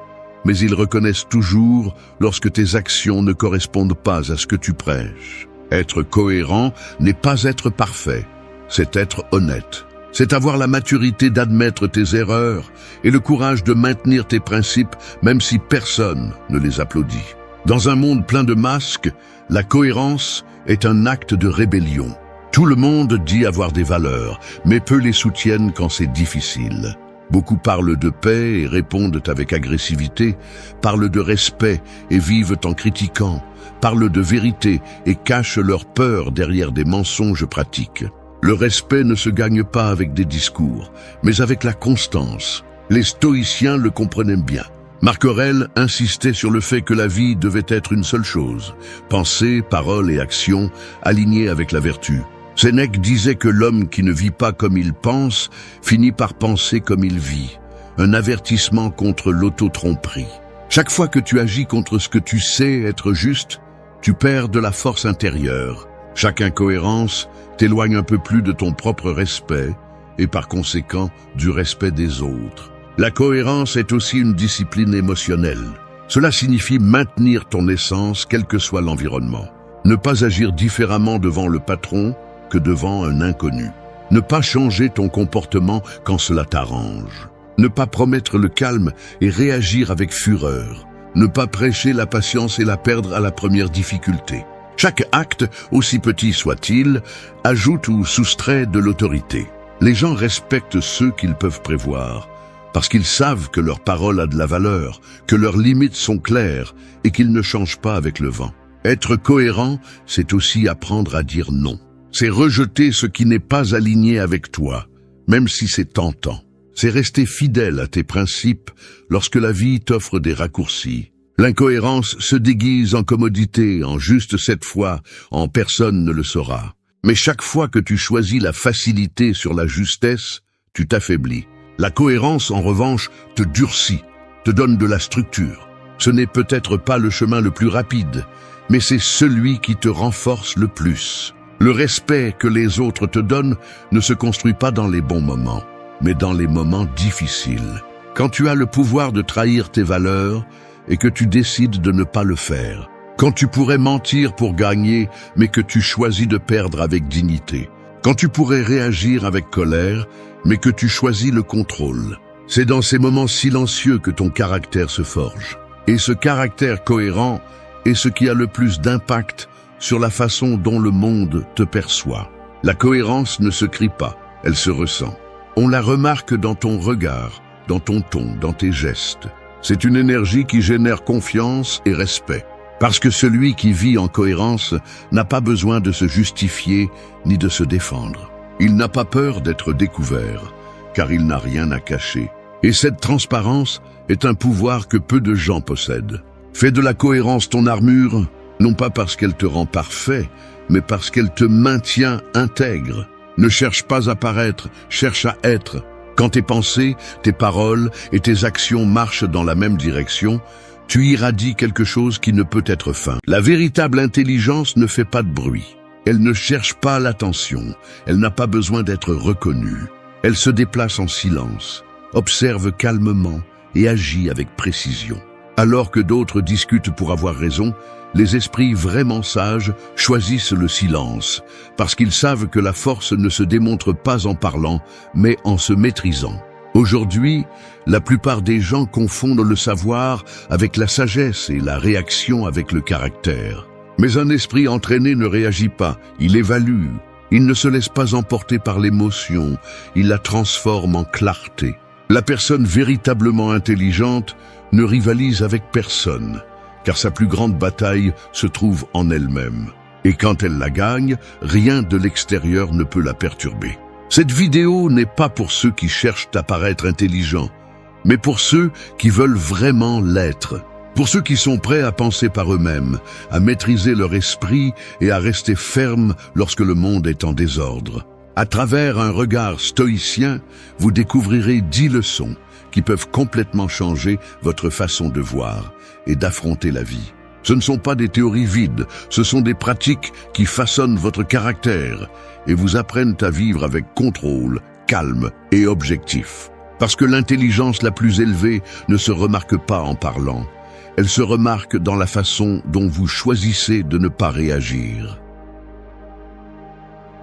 mais ils reconnaissent toujours lorsque tes actions ne correspondent pas à ce que tu prêches. Être cohérent n'est pas être parfait, c'est être honnête. C'est avoir la maturité d'admettre tes erreurs et le courage de maintenir tes principes, même si personne ne les applaudit. Dans un monde plein de masques, la cohérence est un acte de rébellion. Tout le monde dit avoir des valeurs, mais peu les soutiennent quand c'est difficile. Beaucoup parlent de paix et répondent avec agressivité, parlent de respect et vivent en critiquant, parlent de vérité et cachent leur peur derrière des mensonges pratiques. Le respect ne se gagne pas avec des discours, mais avec la constance. Les stoïciens le comprenaient bien. Marc Aurèle insistait sur le fait que la vie devait être une seule chose, pensée, parole et action, alignées avec la vertu. Sénèque disait que l'homme qui ne vit pas comme il pense finit par penser comme il vit, un avertissement contre l'auto-tromperie. Chaque fois que tu agis contre ce que tu sais être juste, tu perds de la force intérieure. Chaque incohérence t'éloigne un peu plus de ton propre respect et par conséquent du respect des autres. La cohérence est aussi une discipline émotionnelle. Cela signifie maintenir ton essence quel que soit l'environnement. Ne pas agir différemment devant le patron que devant un inconnu. Ne pas changer ton comportement quand cela t'arrange. Ne pas promettre le calme et réagir avec fureur. Ne pas prêcher la patience et la perdre à la première difficulté. Chaque acte, aussi petit soit-il, ajoute ou soustrait de l'autorité. Les gens respectent ceux qu'ils peuvent prévoir, parce qu'ils savent que leur parole a de la valeur, que leurs limites sont claires et qu'ils ne changent pas avec le vent. Être cohérent, c'est aussi apprendre à dire non. C'est rejeter ce qui n'est pas aligné avec toi, même si c'est tentant. C'est rester fidèle à tes principes lorsque la vie t'offre des raccourcis. L'incohérence se déguise en commodité, en juste cette fois, en personne ne le saura. Mais chaque fois que tu choisis la facilité sur la justesse, tu t'affaiblis. La cohérence, en revanche, te durcit, te donne de la structure. Ce n'est peut-être pas le chemin le plus rapide, mais c'est celui qui te renforce le plus. Le respect que les autres te donnent ne se construit pas dans les bons moments, mais dans les moments difficiles. Quand tu as le pouvoir de trahir tes valeurs et que tu décides de ne pas le faire. Quand tu pourrais mentir pour gagner, mais que tu choisis de perdre avec dignité. Quand tu pourrais réagir avec colère, mais que tu choisis le contrôle. C'est dans ces moments silencieux que ton caractère se forge. Et ce caractère cohérent est ce qui a le plus d'impact sur la façon dont le monde te perçoit. La cohérence ne se crie pas, elle se ressent. On la remarque dans ton regard, dans ton ton, dans tes gestes. C'est une énergie qui génère confiance et respect. Parce que celui qui vit en cohérence n'a pas besoin de se justifier ni de se défendre. Il n'a pas peur d'être découvert, car il n'a rien à cacher. Et cette transparence est un pouvoir que peu de gens possèdent. Fais de la cohérence ton armure, non pas parce qu'elle te rend parfait, mais parce qu'elle te maintient intègre. Ne cherche pas à paraître, cherche à être. Quand tes pensées, tes paroles et tes actions marchent dans la même direction, Tu irradies quelque chose qui ne peut être feint. La véritable intelligence ne fait pas de bruit. Elle ne cherche pas l'attention. Elle n'a pas besoin d'être reconnue. Elle se déplace en silence, observe calmement et agit avec précision. Alors que d'autres discutent pour avoir raison, les esprits vraiment sages choisissent le silence, parce qu'ils savent que la force ne se démontre pas en parlant, mais en se maîtrisant. Aujourd'hui, la plupart des gens confondent le savoir avec la sagesse et la réaction avec le caractère. Mais un esprit entraîné ne réagit pas, il évalue. Il ne se laisse pas emporter par l'émotion, il la transforme en clarté. La personne véritablement intelligente ne rivalise avec personne, car sa plus grande bataille se trouve en elle-même. Et quand elle la gagne, rien de l'extérieur ne peut la perturber. Cette vidéo n'est pas pour ceux qui cherchent à paraître intelligents, mais pour ceux qui veulent vraiment l'être. Pour ceux qui sont prêts à penser par eux-mêmes, à maîtriser leur esprit et à rester fermes lorsque le monde est en désordre. À travers un regard stoïcien, vous découvrirez 10 leçons qui peuvent complètement changer votre façon de voir et d'affronter la vie. Ce ne sont pas des théories vides, ce sont des pratiques qui façonnent votre caractère et vous apprennent à vivre avec contrôle, calme et objectif. Parce que l'intelligence la plus élevée ne se remarque pas en parlant. Elle se remarque dans la façon dont vous choisissez de ne pas réagir.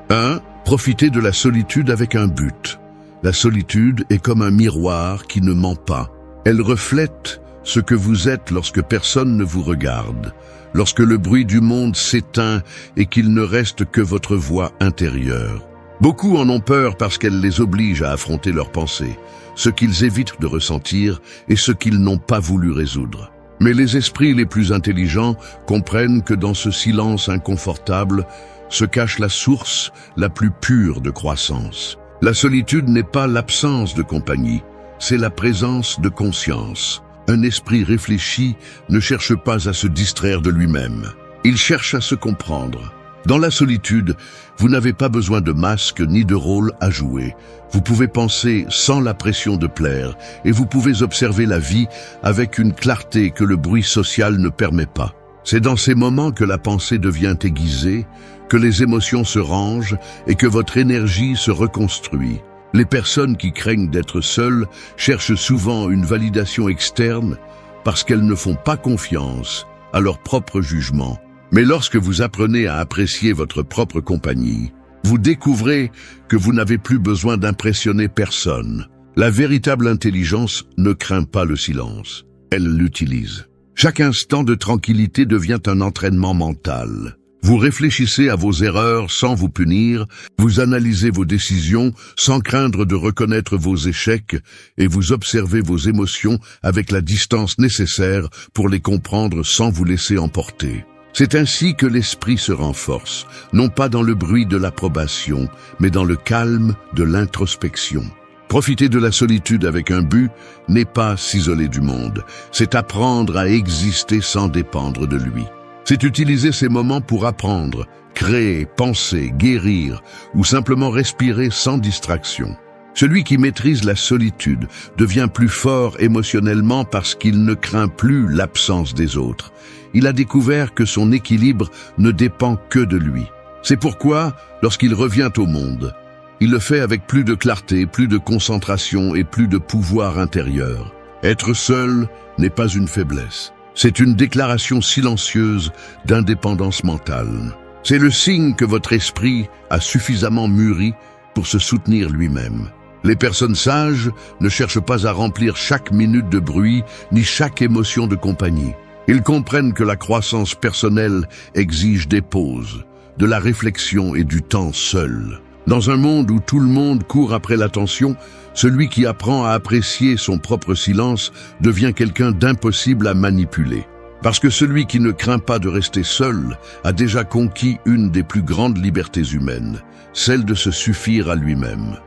1. Profitez de la solitude avec un but. La solitude est comme un miroir qui ne ment pas. Elle reflète ce que vous êtes lorsque personne ne vous regarde, lorsque le bruit du monde s'éteint et qu'il ne reste que votre voix intérieure. Beaucoup en ont peur parce qu'elle les oblige à affronter leurs pensées, ce qu'ils évitent de ressentir et ce qu'ils n'ont pas voulu résoudre. Mais les esprits les plus intelligents comprennent que dans ce silence inconfortable se cache la source la plus pure de croissance. La solitude n'est pas l'absence de compagnie, c'est la présence de conscience. Un esprit réfléchi ne cherche pas à se distraire de lui-même. Il cherche à se comprendre. Dans la solitude, vous n'avez pas besoin de masque ni de rôle à jouer. Vous pouvez penser sans la pression de plaire et vous pouvez observer la vie avec une clarté que le bruit social ne permet pas. C'est dans ces moments que la pensée devient aiguisée, que les émotions se rangent et que votre énergie se reconstruit. Les personnes qui craignent d'être seules cherchent souvent une validation externe parce qu'elles ne font pas confiance à leur propre jugement. Mais lorsque vous apprenez à apprécier votre propre compagnie, vous découvrez que vous n'avez plus besoin d'impressionner personne. La véritable intelligence ne craint pas le silence, elle l'utilise. Chaque instant de tranquillité devient un entraînement mental. Vous réfléchissez à vos erreurs sans vous punir, vous analysez vos décisions sans craindre de reconnaître vos échecs et vous observez vos émotions avec la distance nécessaire pour les comprendre sans vous laisser emporter. C'est ainsi que l'esprit se renforce, non pas dans le bruit de l'approbation, mais dans le calme de l'introspection. Profiter de la solitude avec un but n'est pas s'isoler du monde, c'est apprendre à exister sans dépendre de lui. C'est utiliser ces moments pour apprendre, créer, penser, guérir ou simplement respirer sans distraction. Celui qui maîtrise la solitude devient plus fort émotionnellement parce qu'il ne craint plus l'absence des autres. Il a découvert que son équilibre ne dépend que de lui. C'est pourquoi, lorsqu'il revient au monde, il le fait avec plus de clarté, plus de concentration et plus de pouvoir intérieur. Être seul n'est pas une faiblesse. C'est une déclaration silencieuse d'indépendance mentale. C'est le signe que votre esprit a suffisamment mûri pour se soutenir lui-même. Les personnes sages ne cherchent pas à remplir chaque minute de bruit ni chaque émotion de compagnie. Ils comprennent que la croissance personnelle exige des pauses, de la réflexion et du temps seul. Dans un monde où tout le monde court après l'attention, celui qui apprend à apprécier son propre silence devient quelqu'un d'impossible à manipuler. Parce que celui qui ne craint pas de rester seul a déjà conquis une des plus grandes libertés humaines, celle de se suffire à lui-même.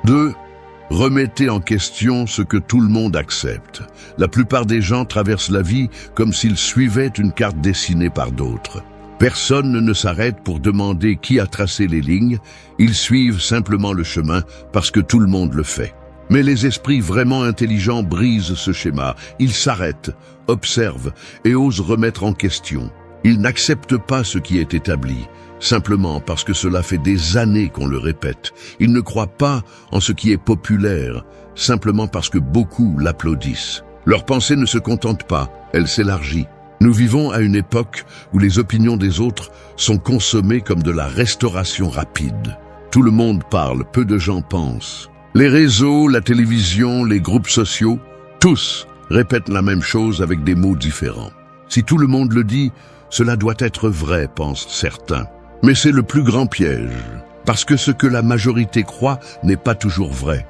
2. Remettez en question ce que tout le monde accepte. La plupart des gens traversent la vie comme s'ils suivaient une carte dessinée par d'autres. Personne ne s'arrête pour demander qui a tracé les lignes, ils suivent simplement le chemin parce que tout le monde le fait. Mais les esprits vraiment intelligents brisent ce schéma. Ils s'arrêtent, observent et osent remettre en question. Ils n'acceptent pas ce qui est établi, simplement parce que cela fait des années qu'on le répète. Ils ne croient pas en ce qui est populaire, simplement parce que beaucoup l'applaudissent. Leur pensée ne se contente pas, elle s'élargit. Nous vivons à une époque où les opinions des autres sont consommées comme de la restauration rapide. Tout le monde parle, peu de gens pensent. Les réseaux, la télévision, les groupes sociaux, tous répètent la même chose avec des mots différents. Si tout le monde le dit, cela doit être vrai, pensent certains. Mais c'est le plus grand piège, parce que ce que la majorité croit n'est pas toujours vrai.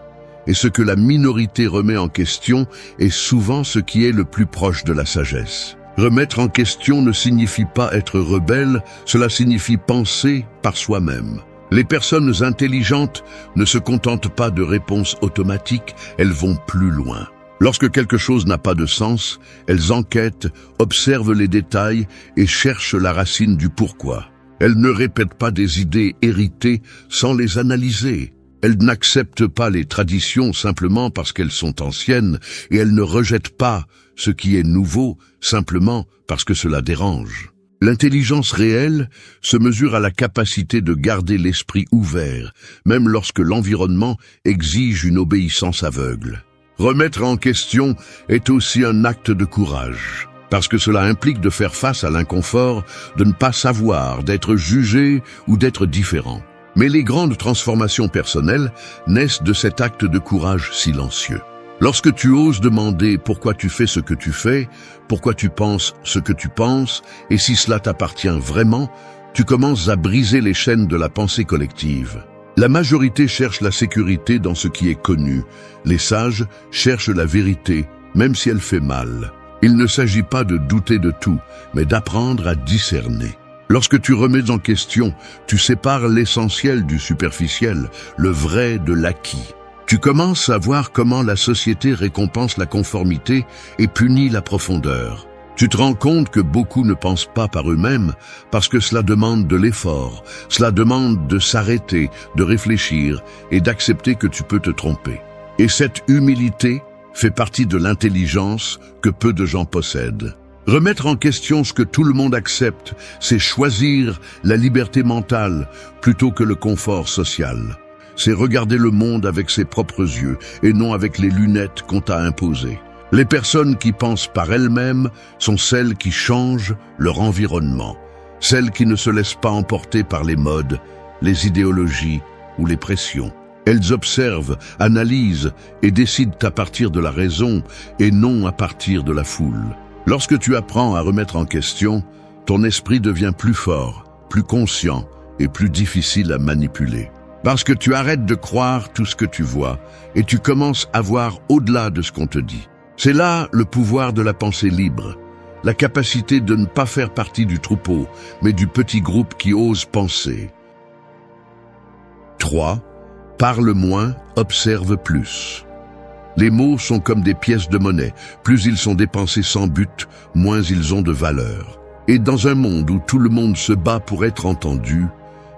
Et ce que la minorité remet en question est souvent ce qui est le plus proche de la sagesse. Remettre en question ne signifie pas être rebelle, cela signifie penser par soi-même. Les personnes intelligentes ne se contentent pas de réponses automatiques, elles vont plus loin. Lorsque quelque chose n'a pas de sens, elles enquêtent, observent les détails et cherchent la racine du pourquoi. Elles ne répètent pas des idées héritées sans les analyser. Elles n'acceptent pas les traditions simplement parce qu'elles sont anciennes et elles ne rejettent pas ce qui est nouveau simplement parce que cela dérange. L'intelligence réelle se mesure à la capacité de garder l'esprit ouvert, même lorsque l'environnement exige une obéissance aveugle. Remettre en question est aussi un acte de courage, parce que cela implique de faire face à l'inconfort, de ne pas savoir, d'être jugé ou d'être différent. Mais les grandes transformations personnelles naissent de cet acte de courage silencieux. Lorsque tu oses demander pourquoi tu fais ce que tu fais, pourquoi tu penses ce que tu penses, et si cela t'appartient vraiment, tu commences à briser les chaînes de la pensée collective. La majorité cherche la sécurité dans ce qui est connu. Les sages cherchent la vérité, même si elle fait mal. Il ne s'agit pas de douter de tout, mais d'apprendre à discerner. Lorsque tu remets en question, tu sépares l'essentiel du superficiel, le vrai de l'acquis. Tu commences à voir comment la société récompense la conformité et punit la profondeur. Tu te rends compte que beaucoup ne pensent pas par eux-mêmes parce que cela demande de l'effort, cela demande de s'arrêter, de réfléchir et d'accepter que tu peux te tromper. Et cette humilité fait partie de l'intelligence que peu de gens possèdent. Remettre en question ce que tout le monde accepte, c'est choisir la liberté mentale plutôt que le confort social. C'est regarder le monde avec ses propres yeux et non avec les lunettes qu'on t'a imposées. Les personnes qui pensent par elles-mêmes sont celles qui changent leur environnement, celles qui ne se laissent pas emporter par les modes, les idéologies ou les pressions. Elles observent, analysent et décident à partir de la raison et non à partir de la foule. Lorsque tu apprends à remettre en question, ton esprit devient plus fort, plus conscient et plus difficile à manipuler. Parce que tu arrêtes de croire tout ce que tu vois et tu commences à voir au-delà de ce qu'on te dit. C'est là le pouvoir de la pensée libre, la capacité de ne pas faire partie du troupeau, mais du petit groupe qui ose penser. 3. Parle moins, observe plus. Les mots sont comme des pièces de monnaie. Plus ils sont dépensés sans but, moins ils ont de valeur. Et dans un monde où tout le monde se bat pour être entendu,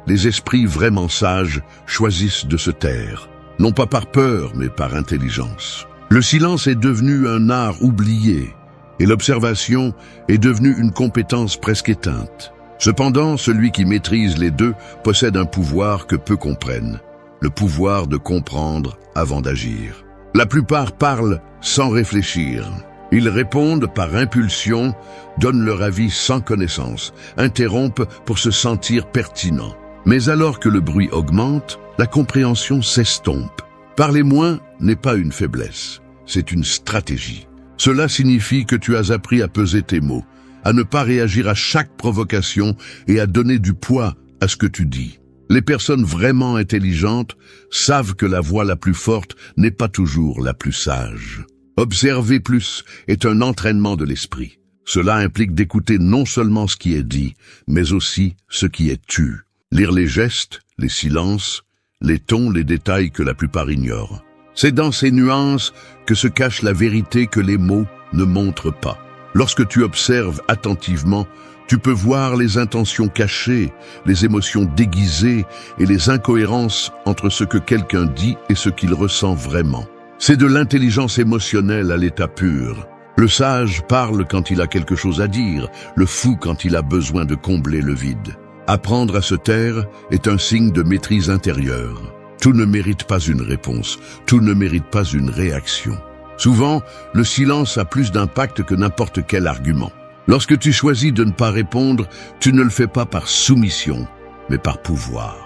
les esprits vraiment sages choisissent de se taire, non pas par peur, mais par intelligence. Le silence est devenu un art oublié, et l'observation est devenue une compétence presque éteinte. Cependant, celui qui maîtrise les deux possède un pouvoir que peu comprennent, le pouvoir de comprendre avant d'agir. La plupart parlent sans réfléchir. Ils répondent par impulsion, donnent leur avis sans connaissance, interrompent pour se sentir pertinents. Mais alors que le bruit augmente, la compréhension s'estompe. Parler moins n'est pas une faiblesse, c'est une stratégie. Cela signifie que tu as appris à peser tes mots, à ne pas réagir à chaque provocation et à donner du poids à ce que tu dis. Les personnes vraiment intelligentes savent que la voix la plus forte n'est pas toujours la plus sage. Observer plus est un entraînement de l'esprit. Cela implique d'écouter non seulement ce qui est dit, mais aussi ce qui est tu. Lire les gestes, les silences, les tons, les détails que la plupart ignorent. C'est dans ces nuances que se cache la vérité que les mots ne montrent pas. Lorsque tu observes attentivement, tu peux voir les intentions cachées, les émotions déguisées et les incohérences entre ce que quelqu'un dit et ce qu'il ressent vraiment. C'est de l'intelligence émotionnelle à l'état pur. Le sage parle quand il a quelque chose à dire, le fou quand il a besoin de combler le vide. Apprendre à se taire est un signe de maîtrise intérieure. Tout ne mérite pas une réponse, tout ne mérite pas une réaction. Souvent, le silence a plus d'impact que n'importe quel argument. Lorsque tu choisis de ne pas répondre, tu ne le fais pas par soumission, mais par pouvoir.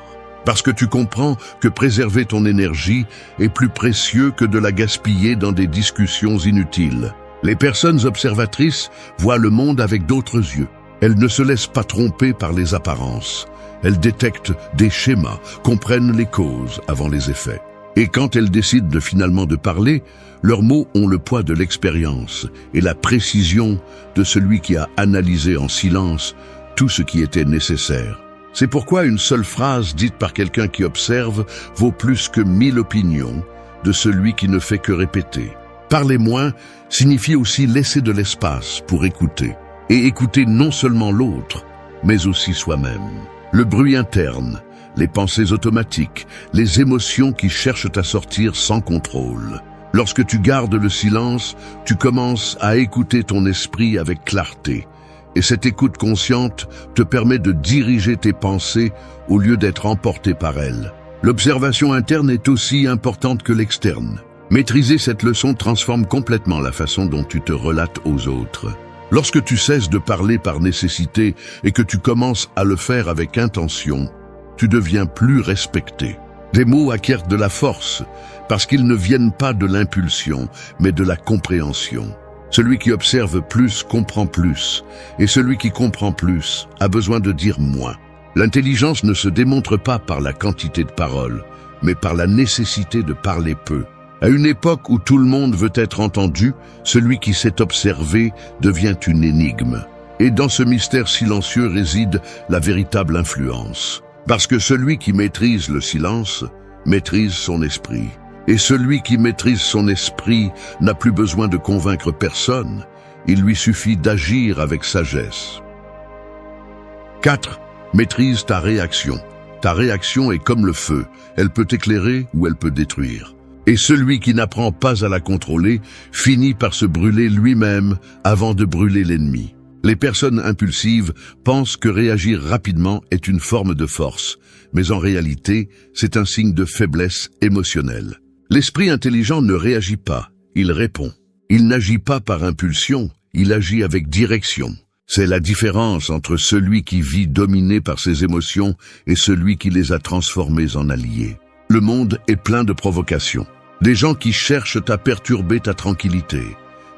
Parce que tu comprends que préserver ton énergie est plus précieux que de la gaspiller dans des discussions inutiles. Les personnes observatrices voient le monde avec d'autres yeux. Elles ne se laissent pas tromper par les apparences. Elles détectent des schémas, comprennent les causes avant les effets. Et quand elles décident finalement de parler, leurs mots ont le poids de l'expérience et la précision de celui qui a analysé en silence tout ce qui était nécessaire. C'est pourquoi une seule phrase dite par quelqu'un qui observe vaut plus que 1000 opinions de celui qui ne fait que répéter. Parler moins signifie aussi laisser de l'espace pour écouter. Et écouter non seulement l'autre, mais aussi soi-même. Le bruit interne, les pensées automatiques, les émotions qui cherchent à sortir sans contrôle. Lorsque tu gardes le silence, tu commences à écouter ton esprit avec clarté. Et cette écoute consciente te permet de diriger tes pensées au lieu d'être emporté par elles. L'observation interne est aussi importante que l'externe. Maîtriser cette leçon transforme complètement la façon dont tu te relates aux autres. Lorsque tu cesses de parler par nécessité et que tu commences à le faire avec intention, tu deviens plus respecté. Des mots acquièrent de la force parce qu'ils ne viennent pas de l'impulsion, mais de la compréhension. Celui qui observe plus comprend plus, et celui qui comprend plus a besoin de dire moins. L'intelligence ne se démontre pas par la quantité de paroles, mais par la nécessité de parler peu. À une époque où tout le monde veut être entendu, celui qui sait observer devient une énigme. Et dans ce mystère silencieux réside la véritable influence. Parce que celui qui maîtrise le silence maîtrise son esprit. Et celui qui maîtrise son esprit n'a plus besoin de convaincre personne. Il lui suffit d'agir avec sagesse. 4. Maîtrise ta réaction. Ta réaction est comme le feu. Elle peut éclairer ou elle peut détruire. Et celui qui n'apprend pas à la contrôler finit par se brûler lui-même avant de brûler l'ennemi. Les personnes impulsives pensent que réagir rapidement est une forme de force, mais en réalité, c'est un signe de faiblesse émotionnelle. L'esprit intelligent ne réagit pas, il répond. Il n'agit pas par impulsion, il agit avec direction. C'est la différence entre celui qui vit dominé par ses émotions et celui qui les a transformées en alliés. Le monde est plein de provocations. Des gens qui cherchent à perturber ta tranquillité,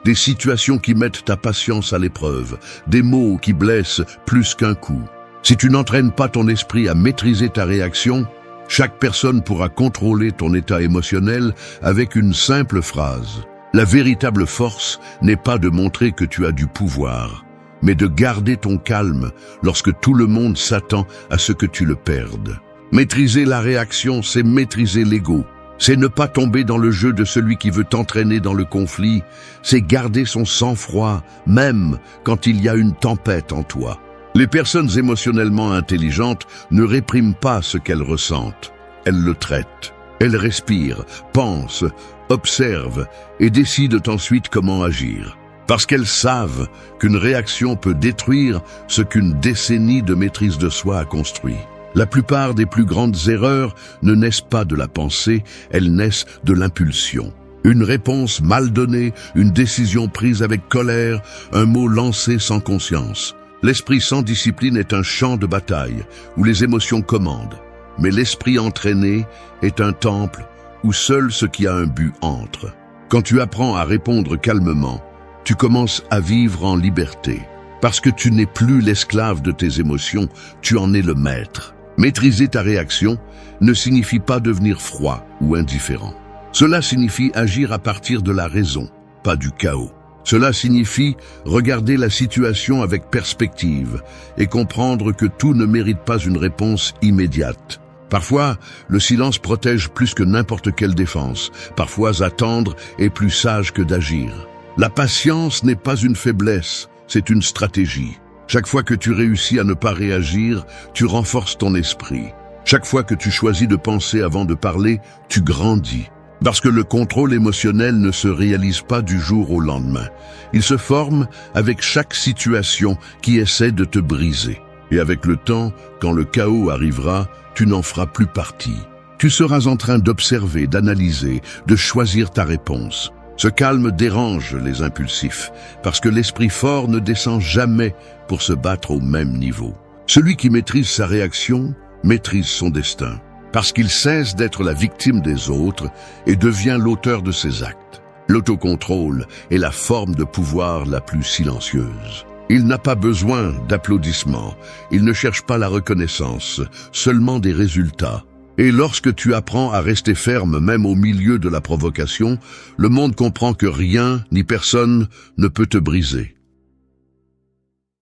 des situations qui mettent ta patience à l'épreuve, des mots qui blessent plus qu'un coup. Si tu n'entraînes pas ton esprit à maîtriser ta réaction, chaque personne pourra contrôler ton état émotionnel avec une simple phrase. La véritable force n'est pas de montrer que tu as du pouvoir, mais de garder ton calme lorsque tout le monde s'attend à ce que tu le perdes. Maîtriser la réaction, c'est maîtriser l'ego. C'est ne pas tomber dans le jeu de celui qui veut t'entraîner dans le conflit. C'est garder son sang-froid, même quand il y a une tempête en toi. Les personnes émotionnellement intelligentes ne répriment pas ce qu'elles ressentent. Elles le traitent. Elles respirent, pensent, observent et décident ensuite comment agir. Parce qu'elles savent qu'une réaction peut détruire ce qu'une décennie de maîtrise de soi a construit. La plupart des plus grandes erreurs ne naissent pas de la pensée, elles naissent de l'impulsion. Une réponse mal donnée, une décision prise avec colère, un mot lancé sans conscience. L'esprit sans discipline est un champ de bataille où les émotions commandent. Mais l'esprit entraîné est un temple où seul ce qui a un but entre. Quand tu apprends à répondre calmement, tu commences à vivre en liberté. Parce que tu n'es plus l'esclave de tes émotions, tu en es le maître. Maîtriser ta réaction ne signifie pas devenir froid ou indifférent. Cela signifie agir à partir de la raison, pas du chaos. Cela signifie regarder la situation avec perspective et comprendre que tout ne mérite pas une réponse immédiate. Parfois, le silence protège plus que n'importe quelle défense. Parfois, attendre est plus sage que d'agir. La patience n'est pas une faiblesse, c'est une stratégie. Chaque fois que tu réussis à ne pas réagir, tu renforces ton esprit. Chaque fois que tu choisis de penser avant de parler, tu grandis. Parce que le contrôle émotionnel ne se réalise pas du jour au lendemain. Il se forme avec chaque situation qui essaie de te briser. Et avec le temps, quand le chaos arrivera, tu n'en feras plus partie. Tu seras en train d'observer, d'analyser, de choisir ta réponse. Ce calme dérange les impulsifs, parce que l'esprit fort ne descend jamais pour se battre au même niveau. Celui qui maîtrise sa réaction maîtrise son destin, parce qu'il cesse d'être la victime des autres et devient l'auteur de ses actes. L'autocontrôle est la forme de pouvoir la plus silencieuse. Il n'a pas besoin d'applaudissements, il ne cherche pas la reconnaissance, seulement des résultats. Et lorsque tu apprends à rester ferme même au milieu de la provocation, le monde comprend que rien ni personne ne peut te briser.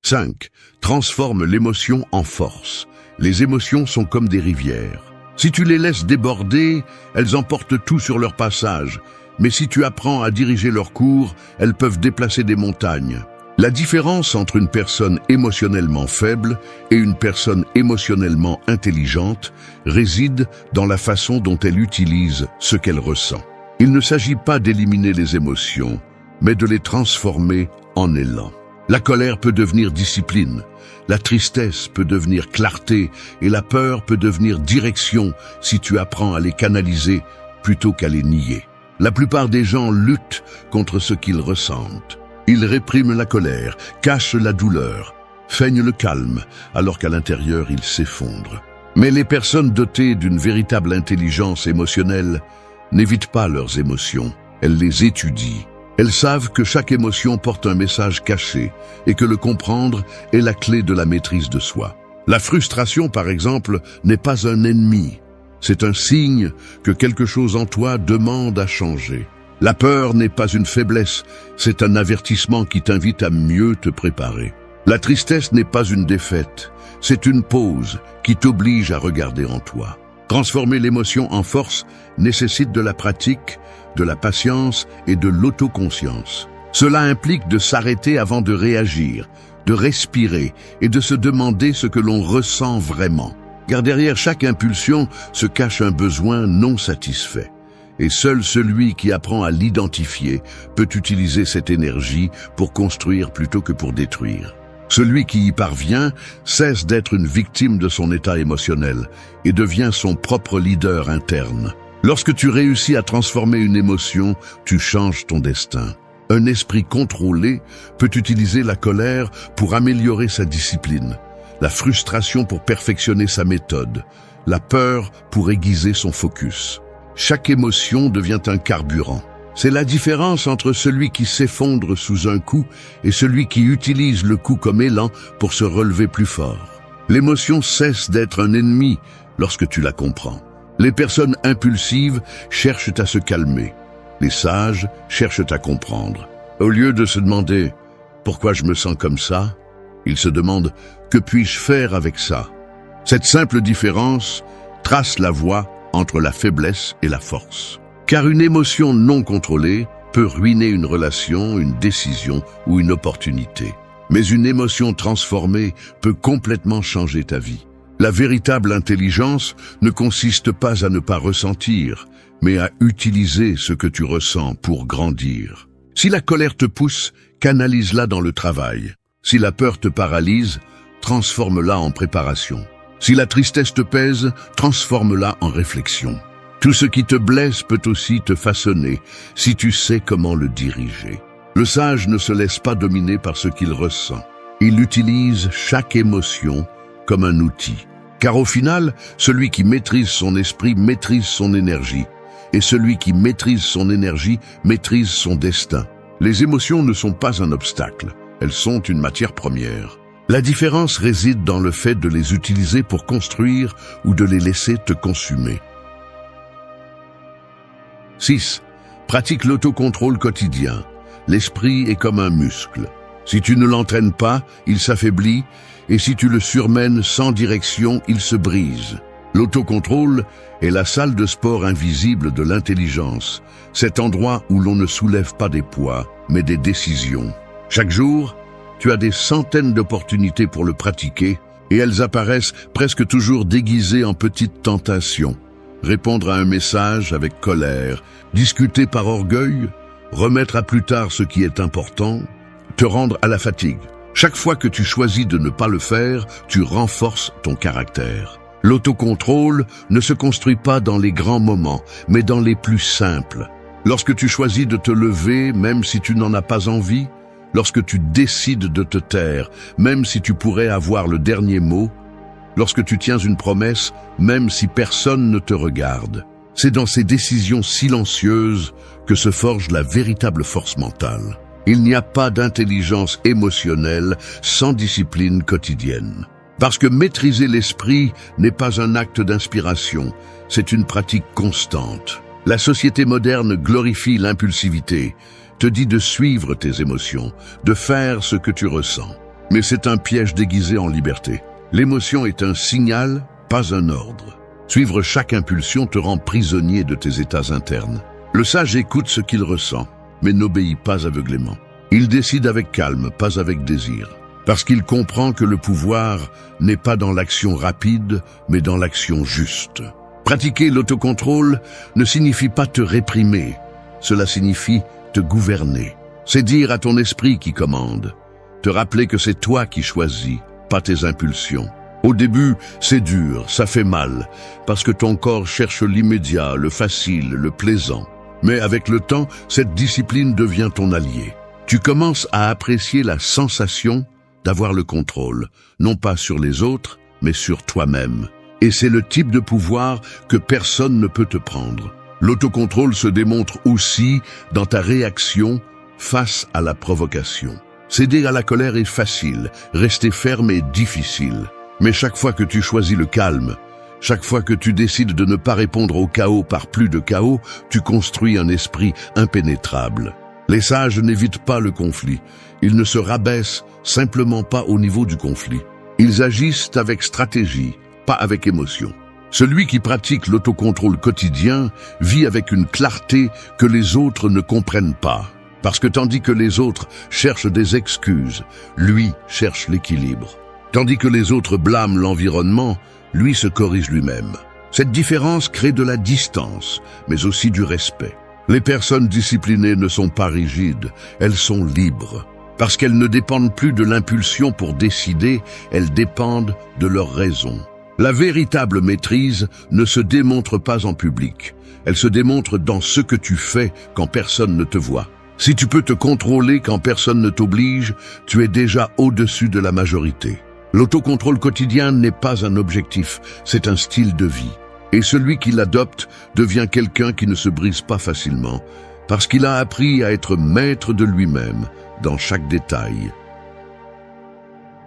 5. Transforme l'émotion en force. Les émotions sont comme des rivières. Si tu les laisses déborder, elles emportent tout sur leur passage. Mais si tu apprends à diriger leur cours, elles peuvent déplacer des montagnes. La différence entre une personne émotionnellement faible et une personne émotionnellement intelligente réside dans la façon dont elle utilise ce qu'elle ressent. Il ne s'agit pas d'éliminer les émotions, mais de les transformer en élan. La colère peut devenir discipline, la tristesse peut devenir clarté et la peur peut devenir direction si tu apprends à les canaliser plutôt qu'à les nier. La plupart des gens luttent contre ce qu'ils ressentent. Ils répriment la colère, cachent la douleur, feignent le calme, alors qu'à l'intérieur ils s'effondrent. Mais les personnes dotées d'une véritable intelligence émotionnelle n'évitent pas leurs émotions, elles les étudient. Elles savent que chaque émotion porte un message caché et que le comprendre est la clé de la maîtrise de soi. La frustration, par exemple, n'est pas un ennemi. C'est un signe que quelque chose en toi demande à changer. La peur n'est pas une faiblesse, c'est un avertissement qui t'invite à mieux te préparer. La tristesse n'est pas une défaite, c'est une pause qui t'oblige à regarder en toi. Transformer l'émotion en force nécessite de la pratique, de la patience et de l'autoconscience. Cela implique de s'arrêter avant de réagir, de respirer et de se demander ce que l'on ressent vraiment. Car derrière chaque impulsion se cache un besoin non satisfait. Et seul celui qui apprend à l'identifier peut utiliser cette énergie pour construire plutôt que pour détruire. Celui qui y parvient cesse d'être une victime de son état émotionnel et devient son propre leader interne. Lorsque tu réussis à transformer une émotion, tu changes ton destin. Un esprit contrôlé peut utiliser la colère pour améliorer sa discipline, la frustration pour perfectionner sa méthode, la peur pour aiguiser son focus. Chaque émotion devient un carburant. C'est la différence entre celui qui s'effondre sous un coup et celui qui utilise le coup comme élan pour se relever plus fort. L'émotion cesse d'être un ennemi lorsque tu la comprends. Les personnes impulsives cherchent à se calmer. Les sages cherchent à comprendre. Au lieu de se demander « Pourquoi je me sens comme ça ?», ils se demandent « Que puis-je faire avec ça ?» Cette simple différence trace la voie entre la faiblesse et la force. Car une émotion non contrôlée peut ruiner une relation, une décision ou une opportunité. Mais une émotion transformée peut complètement changer ta vie. La véritable intelligence ne consiste pas à ne pas ressentir, mais à utiliser ce que tu ressens pour grandir. Si la colère te pousse, canalise-la dans le travail. Si la peur te paralyse, transforme-la en préparation. Si la tristesse te pèse, transforme-la en réflexion. Tout ce qui te blesse peut aussi te façonner, si tu sais comment le diriger. Le sage ne se laisse pas dominer par ce qu'il ressent. Il utilise chaque émotion comme un outil. Car au final, celui qui maîtrise son esprit maîtrise son énergie. Et celui qui maîtrise son énergie maîtrise son destin. Les émotions ne sont pas un obstacle, elles sont une matière première. La différence réside dans le fait de les utiliser pour construire ou de les laisser te consumer. 6. Pratique l'autocontrôle quotidien. L'esprit est comme un muscle. Si tu ne l'entraînes pas, il s'affaiblit, et si tu le surmènes sans direction, il se brise. L'autocontrôle est la salle de sport invisible de l'intelligence, cet endroit où l'on ne soulève pas des poids, mais des décisions. Chaque jour, tu as des centaines d'opportunités pour le pratiquer, et elles apparaissent presque toujours déguisées en petites tentations. répondre à un message avec colère, discuter par orgueil, remettre à plus tard ce qui est important, te rendre à la fatigue. Chaque fois que tu choisis de ne pas le faire, tu renforces ton caractère. L'autocontrôle ne se construit pas dans les grands moments, mais dans les plus simples. Lorsque tu choisis de te lever, même si tu n'en as pas envie, lorsque tu décides de te taire, même si tu pourrais avoir le dernier mot, lorsque tu tiens une promesse, même si personne ne te regarde. C'est dans ces décisions silencieuses que se forge la véritable force mentale. Il n'y a pas d'intelligence émotionnelle sans discipline quotidienne. Parce que maîtriser l'esprit n'est pas un acte d'inspiration, c'est une pratique constante. La société moderne glorifie l'impulsivité, te dit de suivre tes émotions, de faire ce que tu ressens. Mais c'est un piège déguisé en liberté. L'émotion est un signal, pas un ordre. Suivre chaque impulsion te rend prisonnier de tes états internes. Le sage écoute ce qu'il ressent, mais n'obéit pas aveuglément. Il décide avec calme, pas avec désir. Parce qu'il comprend que le pouvoir n'est pas dans l'action rapide, mais dans l'action juste. Pratiquer l'autocontrôle ne signifie pas te réprimer, cela signifie te gouverner. C'est dire à ton esprit qui commande, te rappeler que c'est toi qui choisis, pas tes impulsions. Au début, c'est dur, ça fait mal, parce que ton corps cherche l'immédiat, le facile, le plaisant. Mais avec le temps, cette discipline devient ton allié. Tu commences à apprécier la sensation d'avoir le contrôle, non pas sur les autres, mais sur toi-même. Et c'est le type de pouvoir que personne ne peut te prendre. L'autocontrôle se démontre aussi dans ta réaction face à la provocation. Céder à la colère est facile, rester ferme est difficile. Mais chaque fois que tu choisis le calme, chaque fois que tu décides de ne pas répondre au chaos par plus de chaos, tu construis un esprit impénétrable. Les sages n'évitent pas le conflit. Ils ne se rabaissent simplement pas au niveau du conflit. Ils agissent avec stratégie, pas avec émotion. Celui qui pratique l'autocontrôle quotidien vit avec une clarté que les autres ne comprennent pas. Parce que tandis que les autres cherchent des excuses, lui cherche l'équilibre. Tandis que les autres blâment l'environnement, lui se corrige lui-même. Cette différence crée de la distance, mais aussi du respect. Les personnes disciplinées ne sont pas rigides, elles sont libres. Parce qu'elles ne dépendent plus de l'impulsion pour décider, elles dépendent de leur raison. La véritable maîtrise ne se démontre pas en public. Elle se démontre dans ce que tu fais quand personne ne te voit. Si tu peux te contrôler quand personne ne t'oblige, tu es déjà au-dessus de la majorité. L'autocontrôle quotidien n'est pas un objectif, c'est un style de vie. Et celui qui l'adopte devient quelqu'un qui ne se brise pas facilement, parce qu'il a appris à être maître de lui-même dans chaque détail.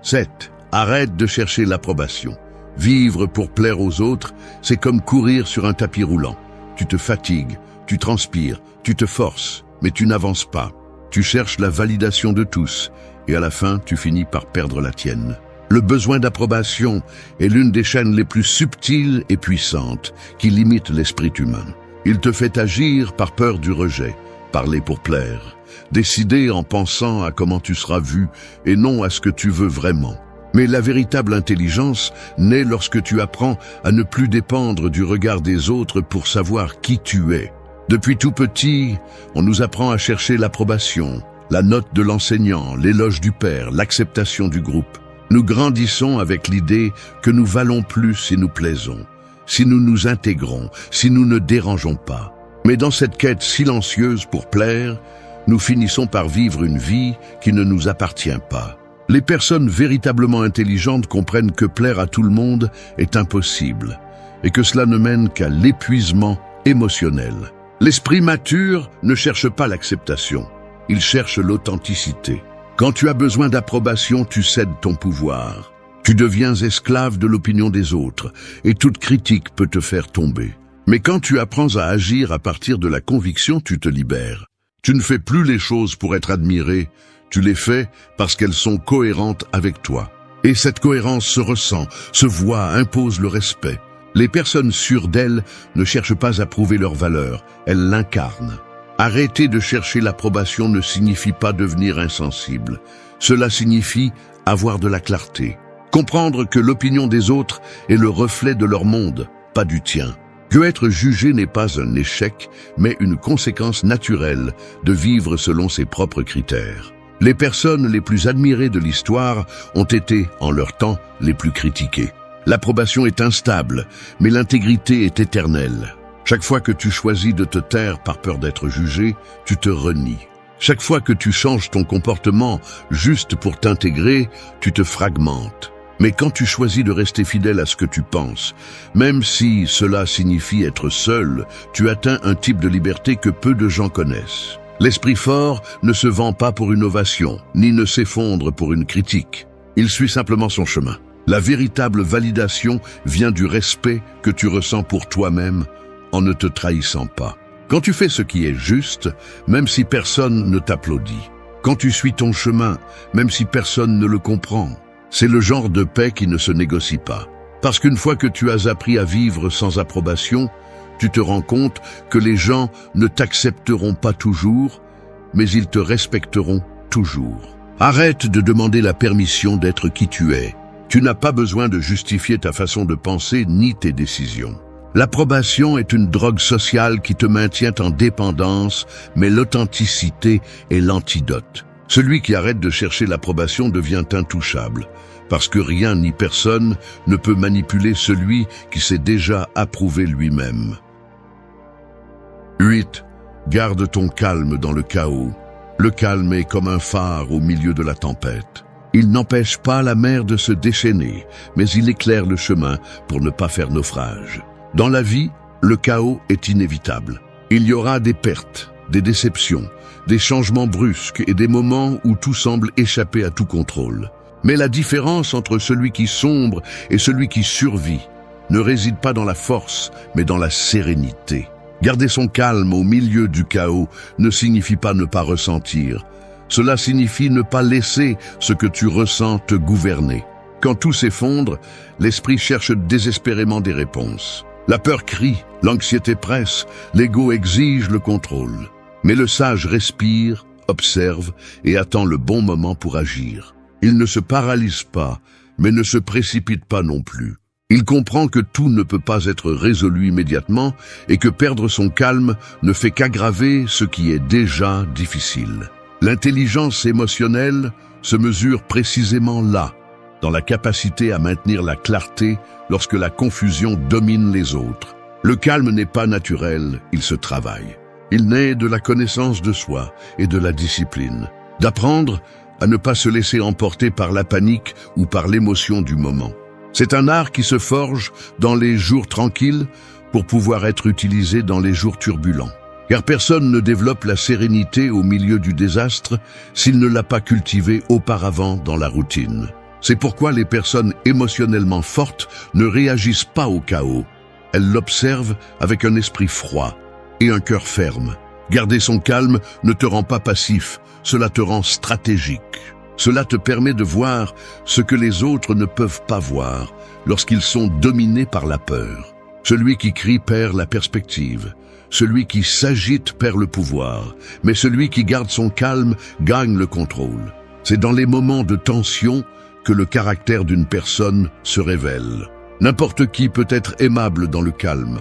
7. Arrête de chercher l'approbation. Vivre pour plaire aux autres, c'est comme courir sur un tapis roulant. Tu te fatigues, tu transpires, tu te forces, mais tu n'avances pas. Tu cherches la validation de tous, et à la fin, tu finis par perdre la tienne. Le besoin d'approbation est l'une des chaînes les plus subtiles et puissantes qui limitent l'esprit humain. Il te fait agir par peur du rejet, parler pour plaire, décider en pensant à comment tu seras vu et non à ce que tu veux vraiment. Mais la véritable intelligence naît lorsque tu apprends à ne plus dépendre du regard des autres pour savoir qui tu es. Depuis tout petit, on nous apprend à chercher l'approbation, la note de l'enseignant, l'éloge du père, l'acceptation du groupe. Nous grandissons avec l'idée que nous valons plus si nous plaisons, si nous nous intégrons, si nous ne dérangeons pas. Mais dans cette quête silencieuse pour plaire, nous finissons par vivre une vie qui ne nous appartient pas. Les personnes véritablement intelligentes comprennent que plaire à tout le monde est impossible et que cela ne mène qu'à l'épuisement émotionnel. L'esprit mature ne cherche pas l'acceptation, il cherche l'authenticité. Quand tu as besoin d'approbation, tu cèdes ton pouvoir. Tu deviens esclave de l'opinion des autres et toute critique peut te faire tomber. Mais quand tu apprends à agir à partir de la conviction, tu te libères. Tu ne fais plus les choses pour être admiré, tu les fais parce qu'elles sont cohérentes avec toi. Et cette cohérence se ressent, se voit, impose le respect. Les personnes sûres d'elles ne cherchent pas à prouver leur valeur, elles l'incarnent. Arrêter de chercher l'approbation ne signifie pas devenir insensible. Cela signifie avoir de la clarté. Comprendre que l'opinion des autres est le reflet de leur monde, pas du tien. Que être jugé n'est pas un échec, mais une conséquence naturelle de vivre selon ses propres critères. Les personnes les plus admirées de l'histoire ont été, en leur temps, les plus critiquées. L'approbation est instable, mais l'intégrité est éternelle. Chaque fois que tu choisis de te taire par peur d'être jugé, tu te renies. Chaque fois que tu changes ton comportement juste pour t'intégrer, tu te fragmentes. Mais quand tu choisis de rester fidèle à ce que tu penses, même si cela signifie être seul, tu atteins un type de liberté que peu de gens connaissent. L'esprit fort ne se vend pas pour une ovation, ni ne s'effondre pour une critique. Il suit simplement son chemin. La véritable validation vient du respect que tu ressens pour toi-même en ne te trahissant pas. Quand tu fais ce qui est juste, même si personne ne t'applaudit. Quand tu suis ton chemin, même si personne ne le comprend. C'est le genre de paix qui ne se négocie pas. Parce qu'une fois que tu as appris à vivre sans approbation, tu te rends compte que les gens ne t'accepteront pas toujours, mais ils te respecteront toujours. Arrête de demander la permission d'être qui tu es. Tu n'as pas besoin de justifier ta façon de penser ni tes décisions. L'approbation est une drogue sociale qui te maintient en dépendance, mais l'authenticité est l'antidote. Celui qui arrête de chercher l'approbation devient intouchable, parce que rien ni personne ne peut manipuler celui qui s'est déjà approuvé lui-même. 8. Garde ton calme dans le chaos. Le calme est comme un phare au milieu de la tempête. Il n'empêche pas la mer de se déchaîner, mais il éclaire le chemin pour ne pas faire naufrage. Dans la vie, le chaos est inévitable. Il y aura des pertes, des déceptions, des changements brusques et des moments où tout semble échapper à tout contrôle. Mais la différence entre celui qui sombre et celui qui survit ne réside pas dans la force, mais dans la sérénité. Garder son calme au milieu du chaos ne signifie pas ne pas ressentir. Cela signifie ne pas laisser ce que tu ressens te gouverner. Quand tout s'effondre, l'esprit cherche désespérément des réponses. La peur crie, l'anxiété presse, l'ego exige le contrôle. Mais le sage respire, observe et attend le bon moment pour agir. Il ne se paralyse pas, mais ne se précipite pas non plus. Il comprend que tout ne peut pas être résolu immédiatement et que perdre son calme ne fait qu'aggraver ce qui est déjà difficile. L'intelligence émotionnelle se mesure précisément là, dans la capacité à maintenir la clarté lorsque la confusion domine les autres. Le calme n'est pas naturel, il se travaille. Il naît de la connaissance de soi et de la discipline. D'apprendre à ne pas se laisser emporter par la panique ou par l'émotion du moment. C'est un art qui se forge dans les jours tranquilles pour pouvoir être utilisé dans les jours turbulents. Car personne ne développe la sérénité au milieu du désastre s'il ne l'a pas cultivée auparavant dans la routine. C'est pourquoi les personnes émotionnellement fortes ne réagissent pas au chaos. Elles l'observent avec un esprit froid et un cœur ferme. Garder son calme ne te rend pas passif, cela te rend stratégique. Cela te permet de voir ce que les autres ne peuvent pas voir lorsqu'ils sont dominés par la peur. Celui qui crie perd la perspective. Celui qui s'agite perd le pouvoir. Mais celui qui garde son calme gagne le contrôle. C'est dans les moments de tension que le caractère d'une personne se révèle. N'importe qui peut être aimable dans le calme,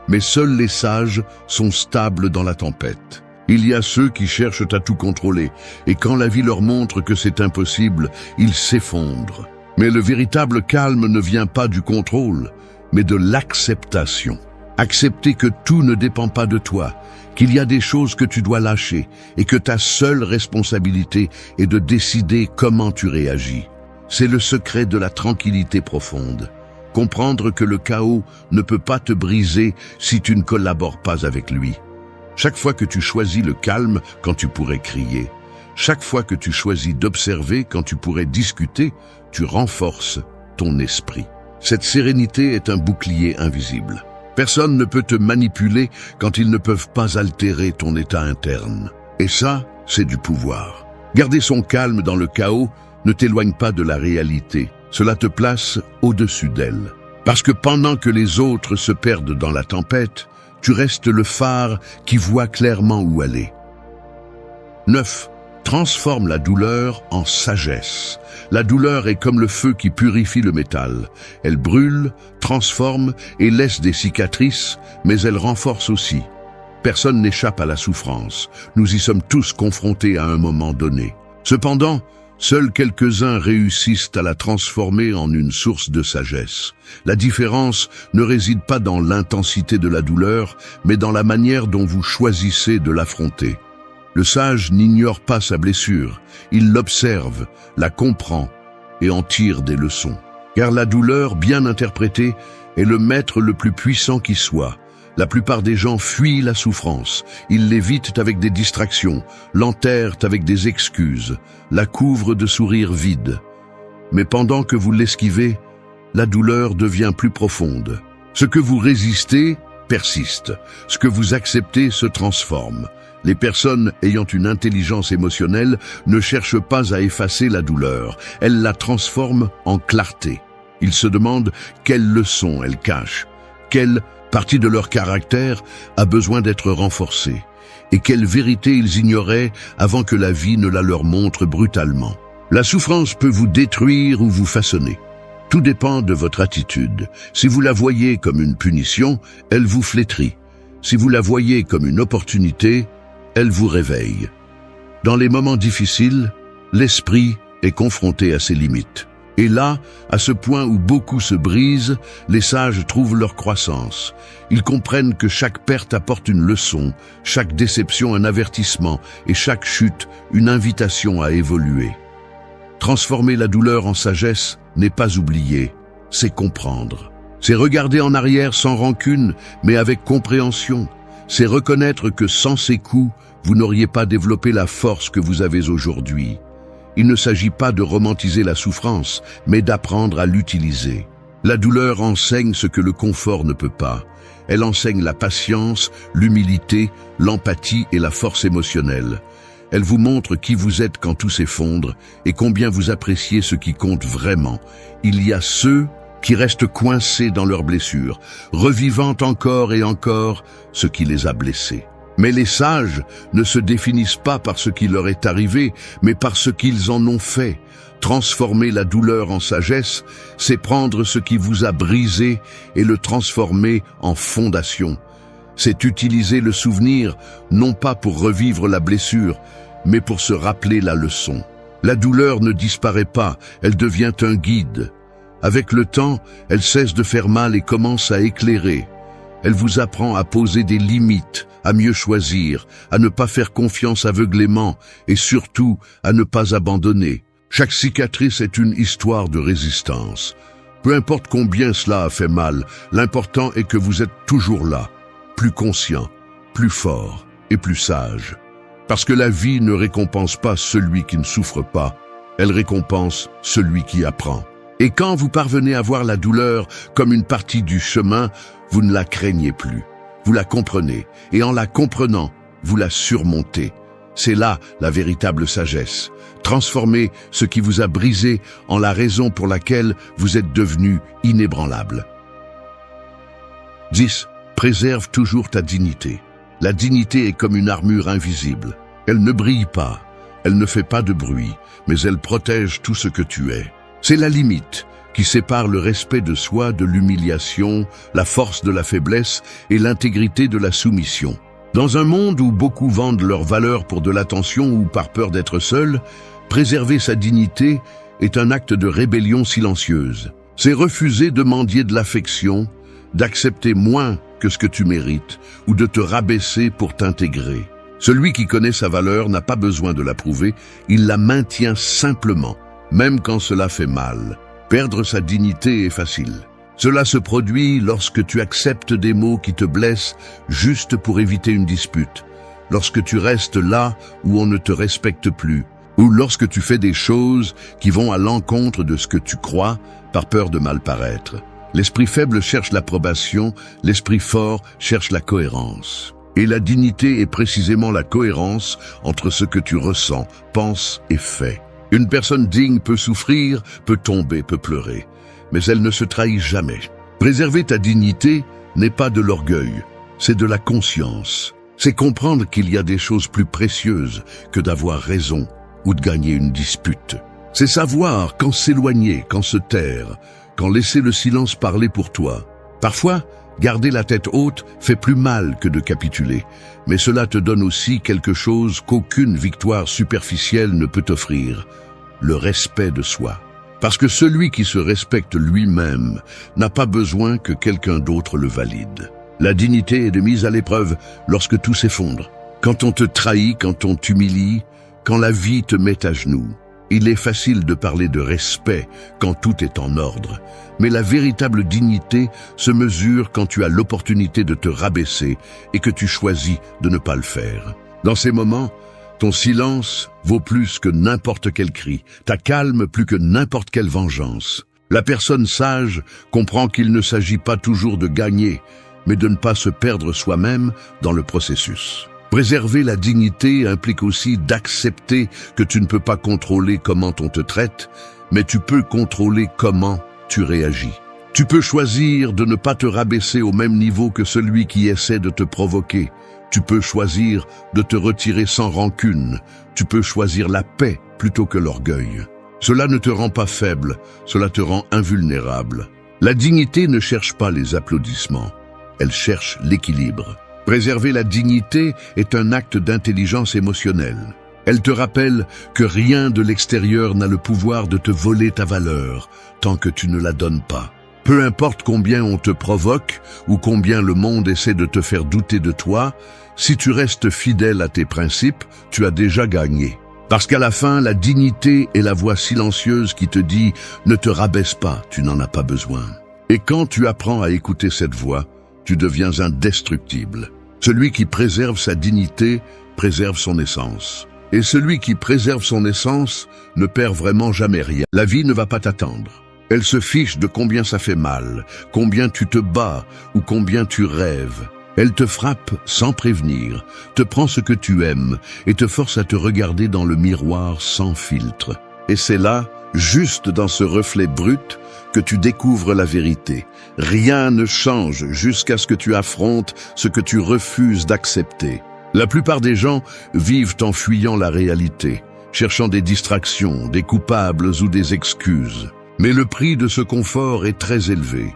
mais seuls les sages sont stables dans la tempête. Il y a ceux qui cherchent à tout contrôler, et quand la vie leur montre que c'est impossible, ils s'effondrent. Mais le véritable calme ne vient pas du contrôle, mais de l'acceptation. Accepter que tout ne dépend pas de toi, qu'il y a des choses que tu dois lâcher, et que ta seule responsabilité est de décider comment tu réagis. C'est le secret de la tranquillité profonde. Comprendre que le chaos ne peut pas te briser si tu ne collabores pas avec lui. Chaque fois que tu choisis le calme quand tu pourrais crier, chaque fois que tu choisis d'observer quand tu pourrais discuter, tu renforces ton esprit. Cette sérénité est un bouclier invisible. Personne ne peut te manipuler quand ils ne peuvent pas altérer ton état interne. Et ça, c'est du pouvoir. Garder son calme dans le chaos ne t'éloigne pas de la réalité. Cela te place au-dessus d'elle. Parce que pendant que les autres se perdent dans la tempête, tu restes le phare qui voit clairement où aller. 9. Transforme la douleur en sagesse. La douleur est comme le feu qui purifie le métal. Elle brûle, transforme et laisse des cicatrices, mais elle renforce aussi. Personne n'échappe à la souffrance. Nous y sommes tous confrontés à un moment donné. Cependant, seuls quelques-uns réussissent à la transformer en une source de sagesse. La différence ne réside pas dans l'intensité de la douleur, mais dans la manière dont vous choisissez de l'affronter. Le sage n'ignore pas sa blessure, il l'observe, la comprend et en tire des leçons. Car la douleur, bien interprétée, est le maître le plus puissant qui soit. La plupart des gens fuient la souffrance, ils l'évitent avec des distractions, l'enterrent avec des excuses, la couvrent de sourires vides. Mais pendant que vous l'esquivez, la douleur devient plus profonde. Ce que vous résistez persiste, ce que vous acceptez se transforme. Les personnes ayant une intelligence émotionnelle ne cherchent pas à effacer la douleur, elles la transforment en clarté. Ils se demandent quelle leçon elles cachent, quelle partie de leur caractère a besoin d'être renforcée, et quelle vérité ils ignoraient avant que la vie ne la leur montre brutalement. La souffrance peut vous détruire ou vous façonner. Tout dépend de votre attitude. Si vous la voyez comme une punition, elle vous flétrit. Si vous la voyez comme une opportunité, elle vous réveille. Dans les moments difficiles, l'esprit est confronté à ses limites. Et là, à ce point où beaucoup se brisent, les sages trouvent leur croissance. Ils comprennent que chaque perte apporte une leçon, chaque déception un avertissement et chaque chute une invitation à évoluer. Transformer la douleur en sagesse n'est pas oublier, c'est comprendre. C'est regarder en arrière sans rancune, mais avec compréhension. C'est reconnaître que sans ces coups, vous n'auriez pas développé la force que vous avez aujourd'hui. Il ne s'agit pas de romantiser la souffrance, mais d'apprendre à l'utiliser. La douleur enseigne ce que le confort ne peut pas. Elle enseigne la patience, l'humilité, l'empathie et la force émotionnelle. Elle vous montre qui vous êtes quand tout s'effondre et combien vous appréciez ce qui compte vraiment. Il y a ceux qui restent coincés dans leurs blessures, revivant encore et encore ce qui les a blessés. Mais les sages ne se définissent pas par ce qui leur est arrivé, mais par ce qu'ils en ont fait. Transformer la douleur en sagesse, c'est prendre ce qui vous a brisé et le transformer en fondation. C'est utiliser le souvenir, non pas pour revivre la blessure, mais pour se rappeler la leçon. La douleur ne disparaît pas, elle devient un guide. Avec le temps, elle cesse de faire mal et commence à éclairer. Elle vous apprend à poser des limites, à mieux choisir, à ne pas faire confiance aveuglément et surtout à ne pas abandonner. Chaque cicatrice est une histoire de résistance. Peu importe combien cela a fait mal, l'important est que vous êtes toujours là, plus conscient, plus fort et plus sage. Parce que la vie ne récompense pas celui qui ne souffre pas, elle récompense celui qui apprend. Et quand vous parvenez à voir la douleur comme une partie du chemin, vous ne la craignez plus. Vous la comprenez, et en la comprenant, vous la surmontez. C'est là la véritable sagesse. Transformer ce qui vous a brisé en la raison pour laquelle vous êtes devenu inébranlable. 10. Préserve toujours ta dignité. La dignité est comme une armure invisible. Elle ne brille pas, elle ne fait pas de bruit, mais elle protège tout ce que tu es. C'est la limite qui sépare le respect de soi de l'humiliation, la force de la faiblesse et l'intégrité de la soumission. Dans un monde où beaucoup vendent leur valeur pour de l'attention ou par peur d'être seul, préserver sa dignité est un acte de rébellion silencieuse. C'est refuser de mendier de l'affection, d'accepter moins que ce que tu mérites ou de te rabaisser pour t'intégrer. Celui qui connaît sa valeur n'a pas besoin de la prouver, il la maintient simplement, même quand cela fait mal. Perdre sa dignité est facile. Cela se produit lorsque tu acceptes des mots qui te blessent juste pour éviter une dispute, lorsque tu restes là où on ne te respecte plus, ou lorsque tu fais des choses qui vont à l'encontre de ce que tu crois par peur de mal paraître. L'esprit faible cherche l'approbation, l'esprit fort cherche la cohérence. Et la dignité est précisément la cohérence entre ce que tu ressens, penses et fais. Une personne digne peut souffrir, peut tomber, peut pleurer, mais elle ne se trahit jamais. Préserver ta dignité n'est pas de l'orgueil, c'est de la conscience. C'est comprendre qu'il y a des choses plus précieuses que d'avoir raison ou de gagner une dispute. C'est savoir quand s'éloigner, quand se taire, quand laisser le silence parler pour toi. Parfois, garder la tête haute fait plus mal que de capituler, mais cela te donne aussi quelque chose qu'aucune victoire superficielle ne peut offrir, le respect de soi. Parce que celui qui se respecte lui-même n'a pas besoin que quelqu'un d'autre le valide. La dignité est de mise à l'épreuve lorsque tout s'effondre. Quand on te trahit, quand on t'humilie, quand la vie te met à genoux. Il est facile de parler de respect quand tout est en ordre, mais la véritable dignité se mesure quand tu as l'opportunité de te rabaisser et que tu choisis de ne pas le faire. Dans ces moments, ton silence vaut plus que n'importe quel cri, ta calme plus que n'importe quelle vengeance. La personne sage comprend qu'il ne s'agit pas toujours de gagner, mais de ne pas se perdre soi-même dans le processus. Préserver la dignité implique aussi d'accepter que tu ne peux pas contrôler comment on te traite, mais tu peux contrôler comment tu réagis. Tu peux choisir de ne pas te rabaisser au même niveau que celui qui essaie de te provoquer. Tu peux choisir de te retirer sans rancune. Tu peux choisir la paix plutôt que l'orgueil. Cela ne te rend pas faible, cela te rend invulnérable. La dignité ne cherche pas les applaudissements, elle cherche l'équilibre. Préserver la dignité est un acte d'intelligence émotionnelle. Elle te rappelle que rien de l'extérieur n'a le pouvoir de te voler ta valeur tant que tu ne la donnes pas. Peu importe combien on te provoque ou combien le monde essaie de te faire douter de toi, si tu restes fidèle à tes principes, tu as déjà gagné. Parce qu'à la fin, la dignité est la voix silencieuse qui te dit « Ne te rabaisse pas, tu n'en as pas besoin ». Et quand tu apprends à écouter cette voix, tu deviens indestructible. Celui qui préserve sa dignité préserve son essence. Et celui qui préserve son essence ne perd vraiment jamais rien. La vie ne va pas t'attendre. Elle se fiche de combien ça fait mal, combien tu te bats ou combien tu rêves. Elle te frappe sans prévenir, te prend ce que tu aimes et te force à te regarder dans le miroir sans filtre. Et c'est là, juste dans ce reflet brut, que tu découvres la vérité. Rien ne change jusqu'à ce que tu affrontes ce que tu refuses d'accepter. La plupart des gens vivent en fuyant la réalité, cherchant des distractions, des coupables ou des excuses. Mais le prix de ce confort est très élevé.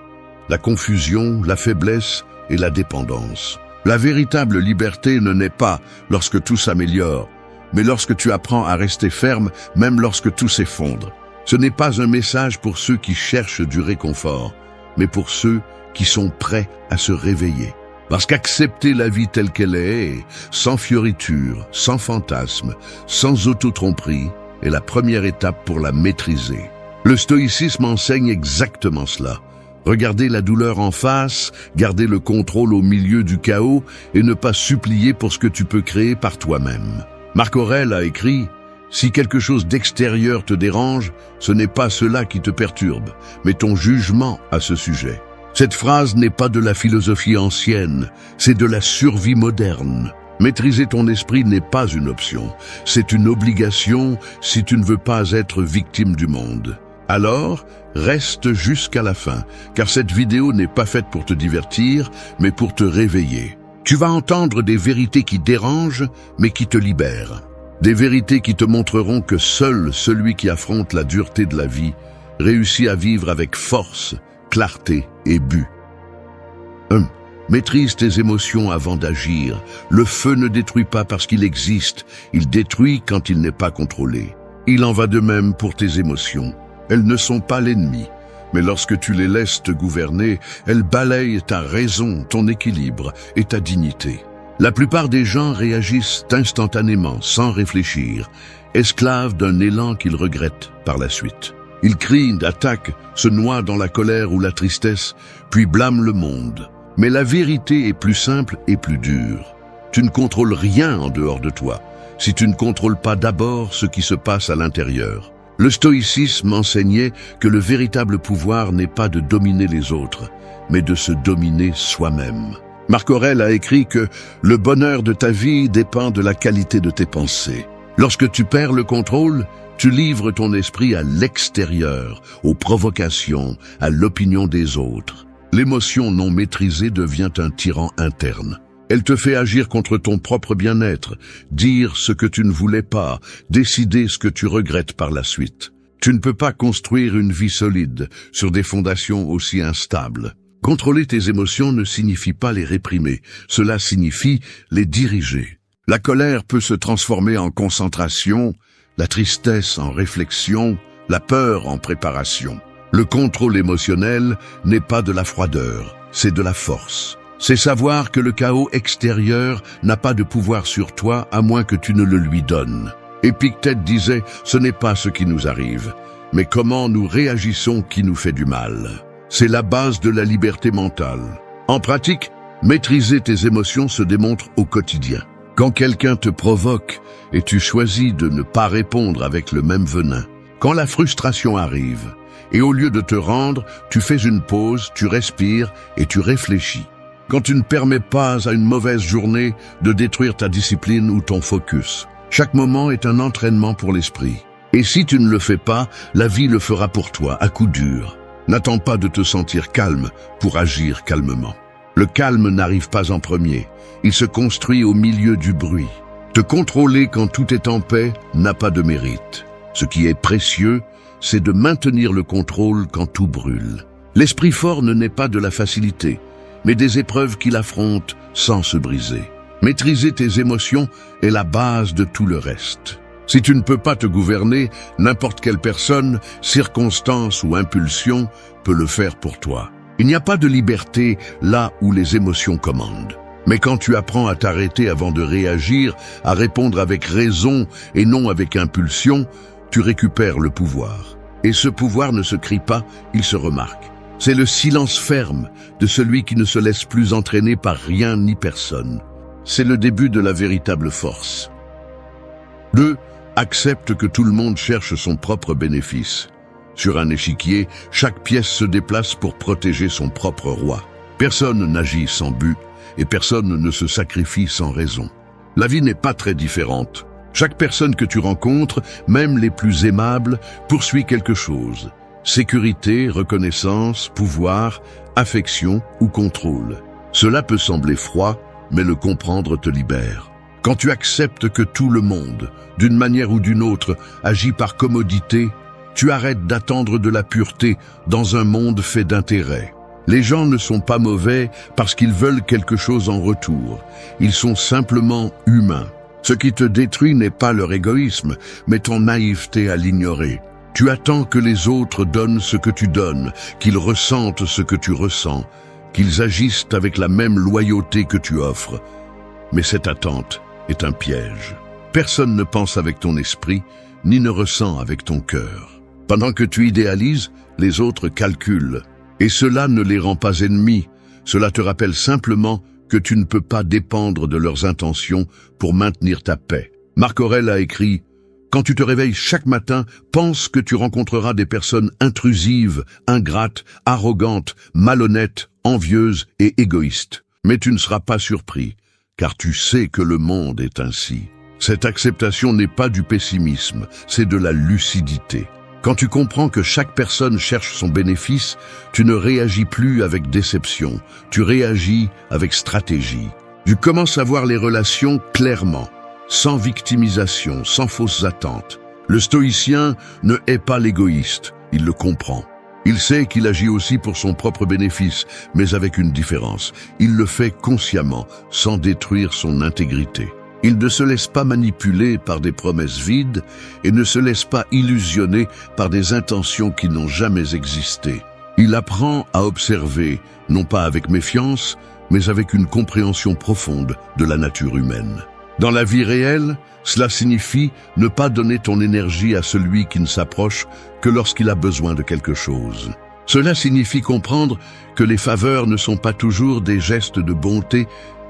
La confusion, la faiblesse et la dépendance. La véritable liberté ne naît pas lorsque tout s'améliore, mais lorsque tu apprends à rester ferme, même lorsque tout s'effondre. Ce n'est pas un message pour ceux qui cherchent du réconfort, mais pour ceux qui sont prêts à se réveiller. Parce qu'accepter la vie telle qu'elle est, sans fioritures, sans fantasmes, sans auto-tromperie, est la première étape pour la maîtriser. Le stoïcisme enseigne exactement cela. Regarder la douleur en face, garder le contrôle au milieu du chaos et ne pas supplier pour ce que tu peux créer par toi-même. Marc Aurèle a écrit « Si quelque chose d'extérieur te dérange, ce n'est pas cela qui te perturbe, mais ton jugement à ce sujet. » Cette phrase n'est pas de la philosophie ancienne, c'est de la survie moderne. Maîtriser ton esprit n'est pas une option, c'est une obligation si tu ne veux pas être victime du monde. Alors, reste jusqu'à la fin, car cette vidéo n'est pas faite pour te divertir, mais pour te réveiller. Tu vas entendre des vérités qui dérangent, mais qui te libèrent. Des vérités qui te montreront que seul celui qui affronte la dureté de la vie réussit à vivre avec force, clarté et but. 1. Maîtrise tes émotions avant d'agir. Le feu ne détruit pas parce qu'il existe, il détruit quand il n'est pas contrôlé. Il en va de même pour tes émotions. Elles ne sont pas l'ennemi, mais lorsque tu les laisses te gouverner, elles balayent ta raison, ton équilibre et ta dignité. La plupart des gens réagissent instantanément, sans réfléchir, esclaves d'un élan qu'ils regrettent par la suite. Ils crient, attaquent, se noient dans la colère ou la tristesse, puis blâment le monde. Mais la vérité est plus simple et plus dure. Tu ne contrôles rien en dehors de toi, si tu ne contrôles pas d'abord ce qui se passe à l'intérieur. Le stoïcisme enseignait que le véritable pouvoir n'est pas de dominer les autres, mais de se dominer soi-même. Marc Aurèle a écrit que le bonheur de ta vie dépend de la qualité de tes pensées. Lorsque tu perds le contrôle, tu livres ton esprit à l'extérieur, aux provocations, à l'opinion des autres. L'émotion non maîtrisée devient un tyran interne. Elle te fait agir contre ton propre bien-être, dire ce que tu ne voulais pas, décider ce que tu regrettes par la suite. Tu ne peux pas construire une vie solide sur des fondations aussi instables. Contrôler tes émotions ne signifie pas les réprimer, cela signifie les diriger. La colère peut se transformer en concentration, la tristesse en réflexion, la peur en préparation. Le contrôle émotionnel n'est pas de la froideur, c'est de la force. C'est savoir que le chaos extérieur n'a pas de pouvoir sur toi à moins que tu ne le lui donnes. Épictète disait « Ce n'est pas ce qui nous arrive, mais comment nous réagissons qui nous fait du mal ». C'est la base de la liberté mentale. En pratique, maîtriser tes émotions se démontre au quotidien. Quand quelqu'un te provoque et tu choisis de ne pas répondre avec le même venin. Quand la frustration arrive, et au lieu de te rendre, tu fais une pause, tu respires et tu réfléchis. Quand tu ne permets pas à une mauvaise journée de détruire ta discipline ou ton focus. Chaque moment est un entraînement pour l'esprit. Et si tu ne le fais pas, la vie le fera pour toi, à coup dur. N'attends pas de te sentir calme pour agir calmement. Le calme n'arrive pas en premier, il se construit au milieu du bruit. Te contrôler quand tout est en paix n'a pas de mérite. Ce qui est précieux, c'est de maintenir le contrôle quand tout brûle. L'esprit fort ne naît pas de la facilité, mais des épreuves qu'il affronte sans se briser. Maîtriser tes émotions est la base de tout le reste. Si tu ne peux pas te gouverner, n'importe quelle personne, circonstance ou impulsion peut le faire pour toi. Il n'y a pas de liberté là où les émotions commandent. Mais quand tu apprends à t'arrêter avant de réagir, à répondre avec raison et non avec impulsion, tu récupères le pouvoir. Et ce pouvoir ne se crie pas, il se remarque. C'est le silence ferme de celui qui ne se laisse plus entraîner par rien ni personne. C'est le début de la véritable force. 2. Accepte que tout le monde cherche son propre bénéfice. Sur un échiquier, chaque pièce se déplace pour protéger son propre roi. Personne n'agit sans but et personne ne se sacrifie sans raison. La vie n'est pas très différente. Chaque personne que tu rencontres, même les plus aimables, poursuit quelque chose. Sécurité, reconnaissance, pouvoir, affection ou contrôle. Cela peut sembler froid, mais le comprendre te libère. Quand tu acceptes que tout le monde, d'une manière ou d'une autre, agit par commodité, tu arrêtes d'attendre de la pureté dans un monde fait d'intérêts. Les gens ne sont pas mauvais parce qu'ils veulent quelque chose en retour. Ils sont simplement humains. Ce qui te détruit n'est pas leur égoïsme, mais ton naïveté à l'ignorer. Tu attends que les autres donnent ce que tu donnes, qu'ils ressentent ce que tu ressens, qu'ils agissent avec la même loyauté que tu offres. Mais cette attente est un piège. Personne ne pense avec ton esprit, ni ne ressent avec ton cœur. Pendant que tu idéalises, les autres calculent. Et cela ne les rend pas ennemis. Cela te rappelle simplement que tu ne peux pas dépendre de leurs intentions pour maintenir ta paix. Marc Aurèle a écrit « Quand tu te réveilles chaque matin, pense que tu rencontreras des personnes intrusives, ingrates, arrogantes, malhonnêtes, envieuses et égoïstes. Mais tu ne seras pas surpris, car tu sais que le monde est ainsi. » Cette acceptation n'est pas du pessimisme, c'est de la lucidité. Quand tu comprends que chaque personne cherche son bénéfice, tu ne réagis plus avec déception, tu réagis avec stratégie. Tu commences à voir les relations clairement, sans victimisation, sans fausses attentes. Le stoïcien ne hait pas l'égoïste, il le comprend. Il sait qu'il agit aussi pour son propre bénéfice, mais avec une différence. Il le fait consciemment, sans détruire son intégrité. Il ne se laisse pas manipuler par des promesses vides et ne se laisse pas illusionner par des intentions qui n'ont jamais existé. Il apprend à observer, non pas avec méfiance, mais avec une compréhension profonde de la nature humaine. Dans la vie réelle, cela signifie ne pas donner ton énergie à celui qui ne s'approche que lorsqu'il a besoin de quelque chose. Cela signifie comprendre que les faveurs ne sont pas toujours des gestes de bonté,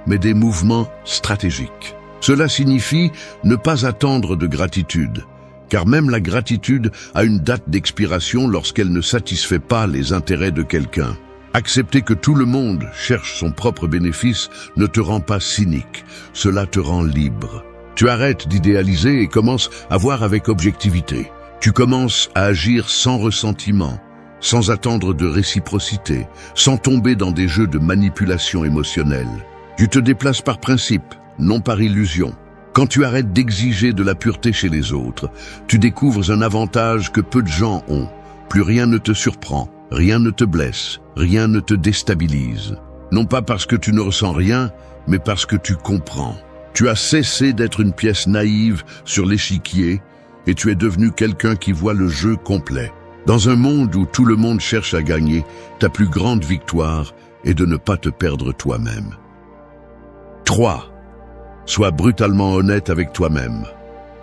mais des mouvements stratégiques. Cela signifie ne pas attendre de gratitude, car même la gratitude a une date d'expiration lorsqu'elle ne satisfait pas les intérêts de quelqu'un. Accepter que tout le monde cherche son propre bénéfice ne te rend pas cynique, cela te rend libre. Tu arrêtes d'idéaliser et commences à voir avec objectivité. Tu commences à agir sans ressentiment, sans attendre de réciprocité, sans tomber dans des jeux de manipulation émotionnelle. Tu te déplaces par principe, non par illusion. Quand tu arrêtes d'exiger de la pureté chez les autres, tu découvres un avantage que peu de gens ont. Plus rien ne te surprend, rien ne te blesse, rien ne te déstabilise. Non pas parce que tu ne ressens rien, mais parce que tu comprends. Tu as cessé d'être une pièce naïve sur l'échiquier et tu es devenu quelqu'un qui voit le jeu complet. Dans un monde où tout le monde cherche à gagner, ta plus grande victoire est de ne pas te perdre toi-même. 3. Sois brutalement honnête avec toi-même.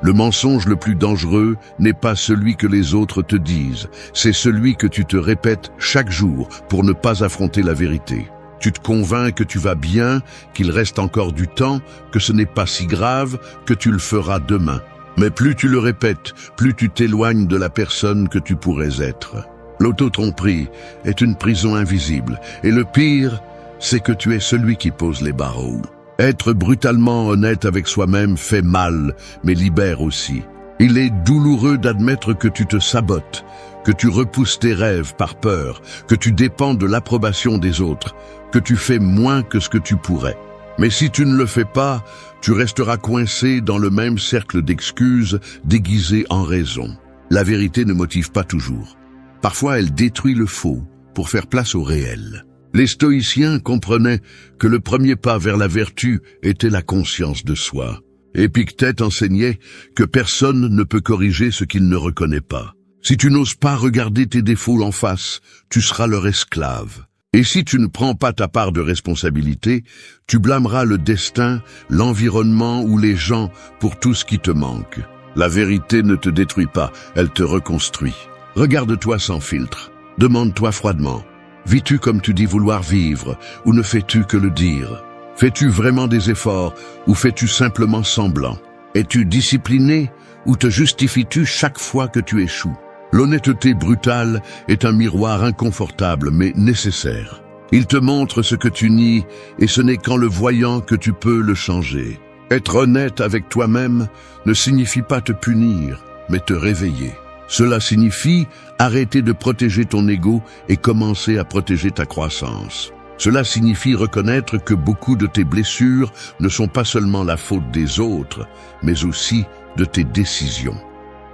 Le mensonge le plus dangereux n'est pas celui que les autres te disent, c'est celui que tu te répètes chaque jour pour ne pas affronter la vérité. Tu te convaincs que tu vas bien, qu'il reste encore du temps, que ce n'est pas si grave, que tu le feras demain. Mais plus tu le répètes, plus tu t'éloignes de la personne que tu pourrais être. L'auto-tromperie est une prison invisible, et le pire, c'est que tu es celui qui pose les barreaux. Être brutalement honnête avec soi-même fait mal, mais libère aussi. Il est douloureux d'admettre que tu te sabotes, que tu repousses tes rêves par peur, que tu dépends de l'approbation des autres, que tu fais moins que ce que tu pourrais. Mais si tu ne le fais pas, tu resteras coincé dans le même cercle d'excuses déguisées en raison. La vérité ne motive pas toujours. Parfois, elle détruit le faux pour faire place au réel. Les stoïciens comprenaient que le premier pas vers la vertu était la conscience de soi. Épictète enseignait que personne ne peut corriger ce qu'il ne reconnaît pas. Si tu n'oses pas regarder tes défauts en face, tu seras leur esclave. Et si tu ne prends pas ta part de responsabilité, tu blâmeras le destin, l'environnement ou les gens pour tout ce qui te manque. La vérité ne te détruit pas, elle te reconstruit. Regarde-toi sans filtre. Demande-toi froidement. Vis-tu comme tu dis vouloir vivre, ou ne fais-tu que le dire? Fais-tu vraiment des efforts, ou fais-tu simplement semblant? Es-tu discipliné, ou te justifies-tu chaque fois que tu échoues? L'honnêteté brutale est un miroir inconfortable mais nécessaire. Il te montre ce que tu nies, et ce n'est qu'en le voyant que tu peux le changer. Être honnête avec toi-même ne signifie pas te punir, mais te réveiller. Cela signifie arrêter de protéger ton ego et commencer à protéger ta croissance. Cela signifie reconnaître que beaucoup de tes blessures ne sont pas seulement la faute des autres, mais aussi de tes décisions.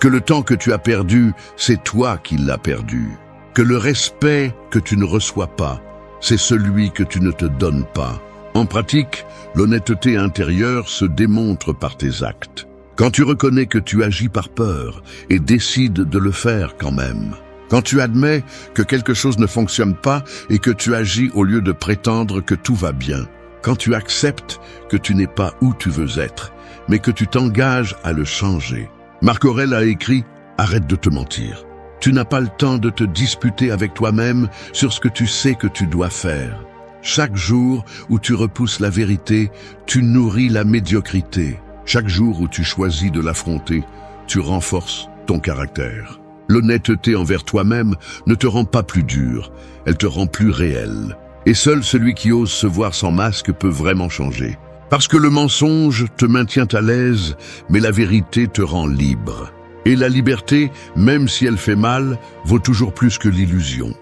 Que le temps que tu as perdu, c'est toi qui l'as perdu. Que le respect que tu ne reçois pas, c'est celui que tu ne te donnes pas. En pratique, l'honnêteté intérieure se démontre par tes actes. Quand tu reconnais que tu agis par peur et décides de le faire quand même. Quand tu admets que quelque chose ne fonctionne pas et que tu agis au lieu de prétendre que tout va bien. Quand tu acceptes que tu n'es pas où tu veux être, mais que tu t'engages à le changer. Marc Aurèle a écrit « Arrête de te mentir ». Tu n'as pas le temps de te disputer avec toi-même sur ce que tu sais que tu dois faire. Chaque jour où tu repousses la vérité, tu nourris la médiocrité. Chaque jour où tu choisis de l'affronter, tu renforces ton caractère. L'honnêteté envers toi-même ne te rend pas plus dur, elle te rend plus réel. Et seul celui qui ose se voir sans masque peut vraiment changer. Parce que le mensonge te maintient à l'aise, mais la vérité te rend libre. Et la liberté, même si elle fait mal, vaut toujours plus que l'illusion.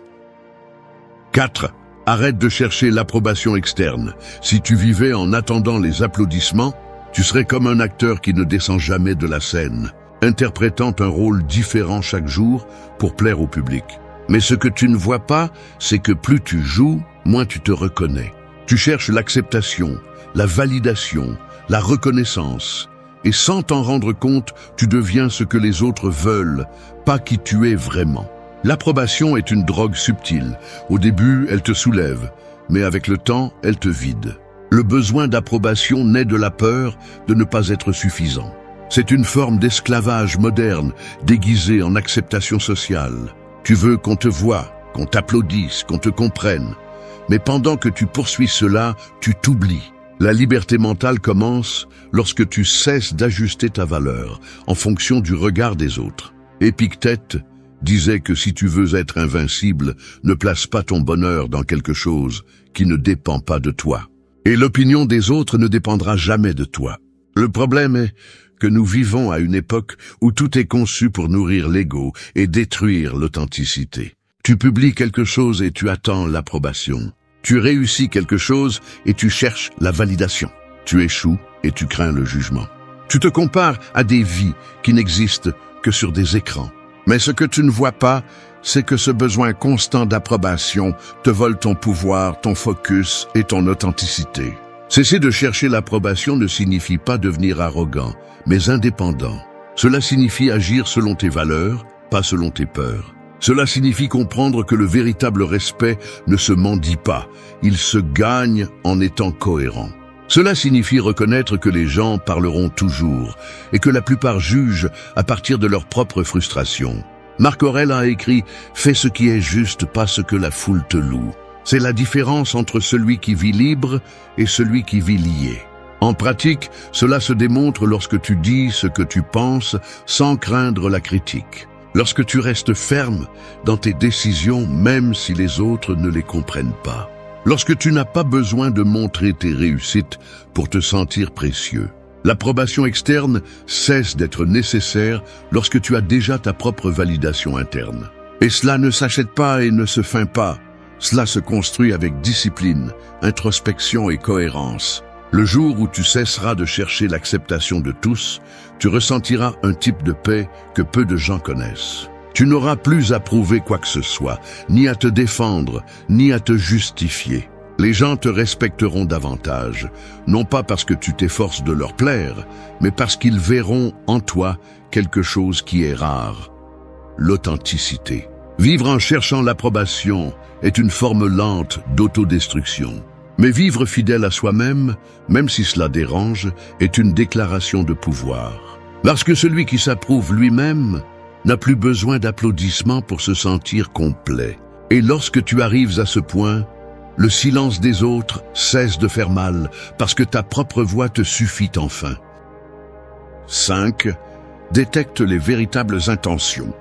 4. Arrête de chercher l'approbation externe. Si tu vivais en attendant les applaudissements, tu serais comme un acteur qui ne descend jamais de la scène, interprétant un rôle différent chaque jour pour plaire au public. Mais ce que tu ne vois pas, c'est que plus tu joues, moins tu te reconnais. Tu cherches l'acceptation, la validation, la reconnaissance. Et sans t'en rendre compte, tu deviens ce que les autres veulent, pas qui tu es vraiment. L'approbation est une drogue subtile. Au début, elle te soulève, mais avec le temps, elle te vide. Le besoin d'approbation naît de la peur de ne pas être suffisant. C'est une forme d'esclavage moderne, déguisée en acceptation sociale. Tu veux qu'on te voie, qu'on t'applaudisse, qu'on te comprenne. Mais pendant que tu poursuis cela, tu t'oublies. La liberté mentale commence lorsque tu cesses d'ajuster ta valeur en fonction du regard des autres. Épictète disait que si tu veux être invincible, ne place pas ton bonheur dans quelque chose qui ne dépend pas de toi. Et l'opinion des autres ne dépendra jamais de toi. Le problème est que nous vivons à une époque où tout est conçu pour nourrir l'ego et détruire l'authenticité. Tu publies quelque chose et tu attends l'approbation. Tu réussis quelque chose et tu cherches la validation. Tu échoues et tu crains le jugement. Tu te compares à des vies qui n'existent que sur des écrans. Mais ce que tu ne vois pas, c'est que ce besoin constant d'approbation te vole ton pouvoir, ton focus et ton authenticité. Cesser de chercher l'approbation ne signifie pas devenir arrogant, mais indépendant. Cela signifie agir selon tes valeurs, pas selon tes peurs. Cela signifie comprendre que le véritable respect ne se mendie pas, il se gagne en étant cohérent. Cela signifie reconnaître que les gens parleront toujours et que la plupart jugent à partir de leur propre frustration. Marc Aurèle a écrit « Fais ce qui est juste, pas ce que la foule te loue ». C'est la différence entre celui qui vit libre et celui qui vit lié. En pratique, cela se démontre lorsque tu dis ce que tu penses sans craindre la critique. Lorsque tu restes ferme dans tes décisions, même si les autres ne les comprennent pas. Lorsque tu n'as pas besoin de montrer tes réussites pour te sentir précieux. L'approbation externe cesse d'être nécessaire lorsque tu as déjà ta propre validation interne. Et cela ne s'achète pas et ne se feint pas. Cela se construit avec discipline, introspection et cohérence. Le jour où tu cesseras de chercher l'acceptation de tous, tu ressentiras un type de paix que peu de gens connaissent. Tu n'auras plus à prouver quoi que ce soit, ni à te défendre, ni à te justifier. Les gens te respecteront davantage, non pas parce que tu t'efforces de leur plaire, mais parce qu'ils verront en toi quelque chose qui est rare, l'authenticité. Vivre en cherchant l'approbation est une forme lente d'autodestruction. Mais vivre fidèle à soi-même, même si cela dérange, est une déclaration de pouvoir. Lorsque celui qui s'approuve lui-même n'a plus besoin d'applaudissements pour se sentir complet. Et lorsque tu arrives à ce point, le silence des autres cesse de faire mal parce que ta propre voix te suffit enfin. 5. Détecte les véritables intentions.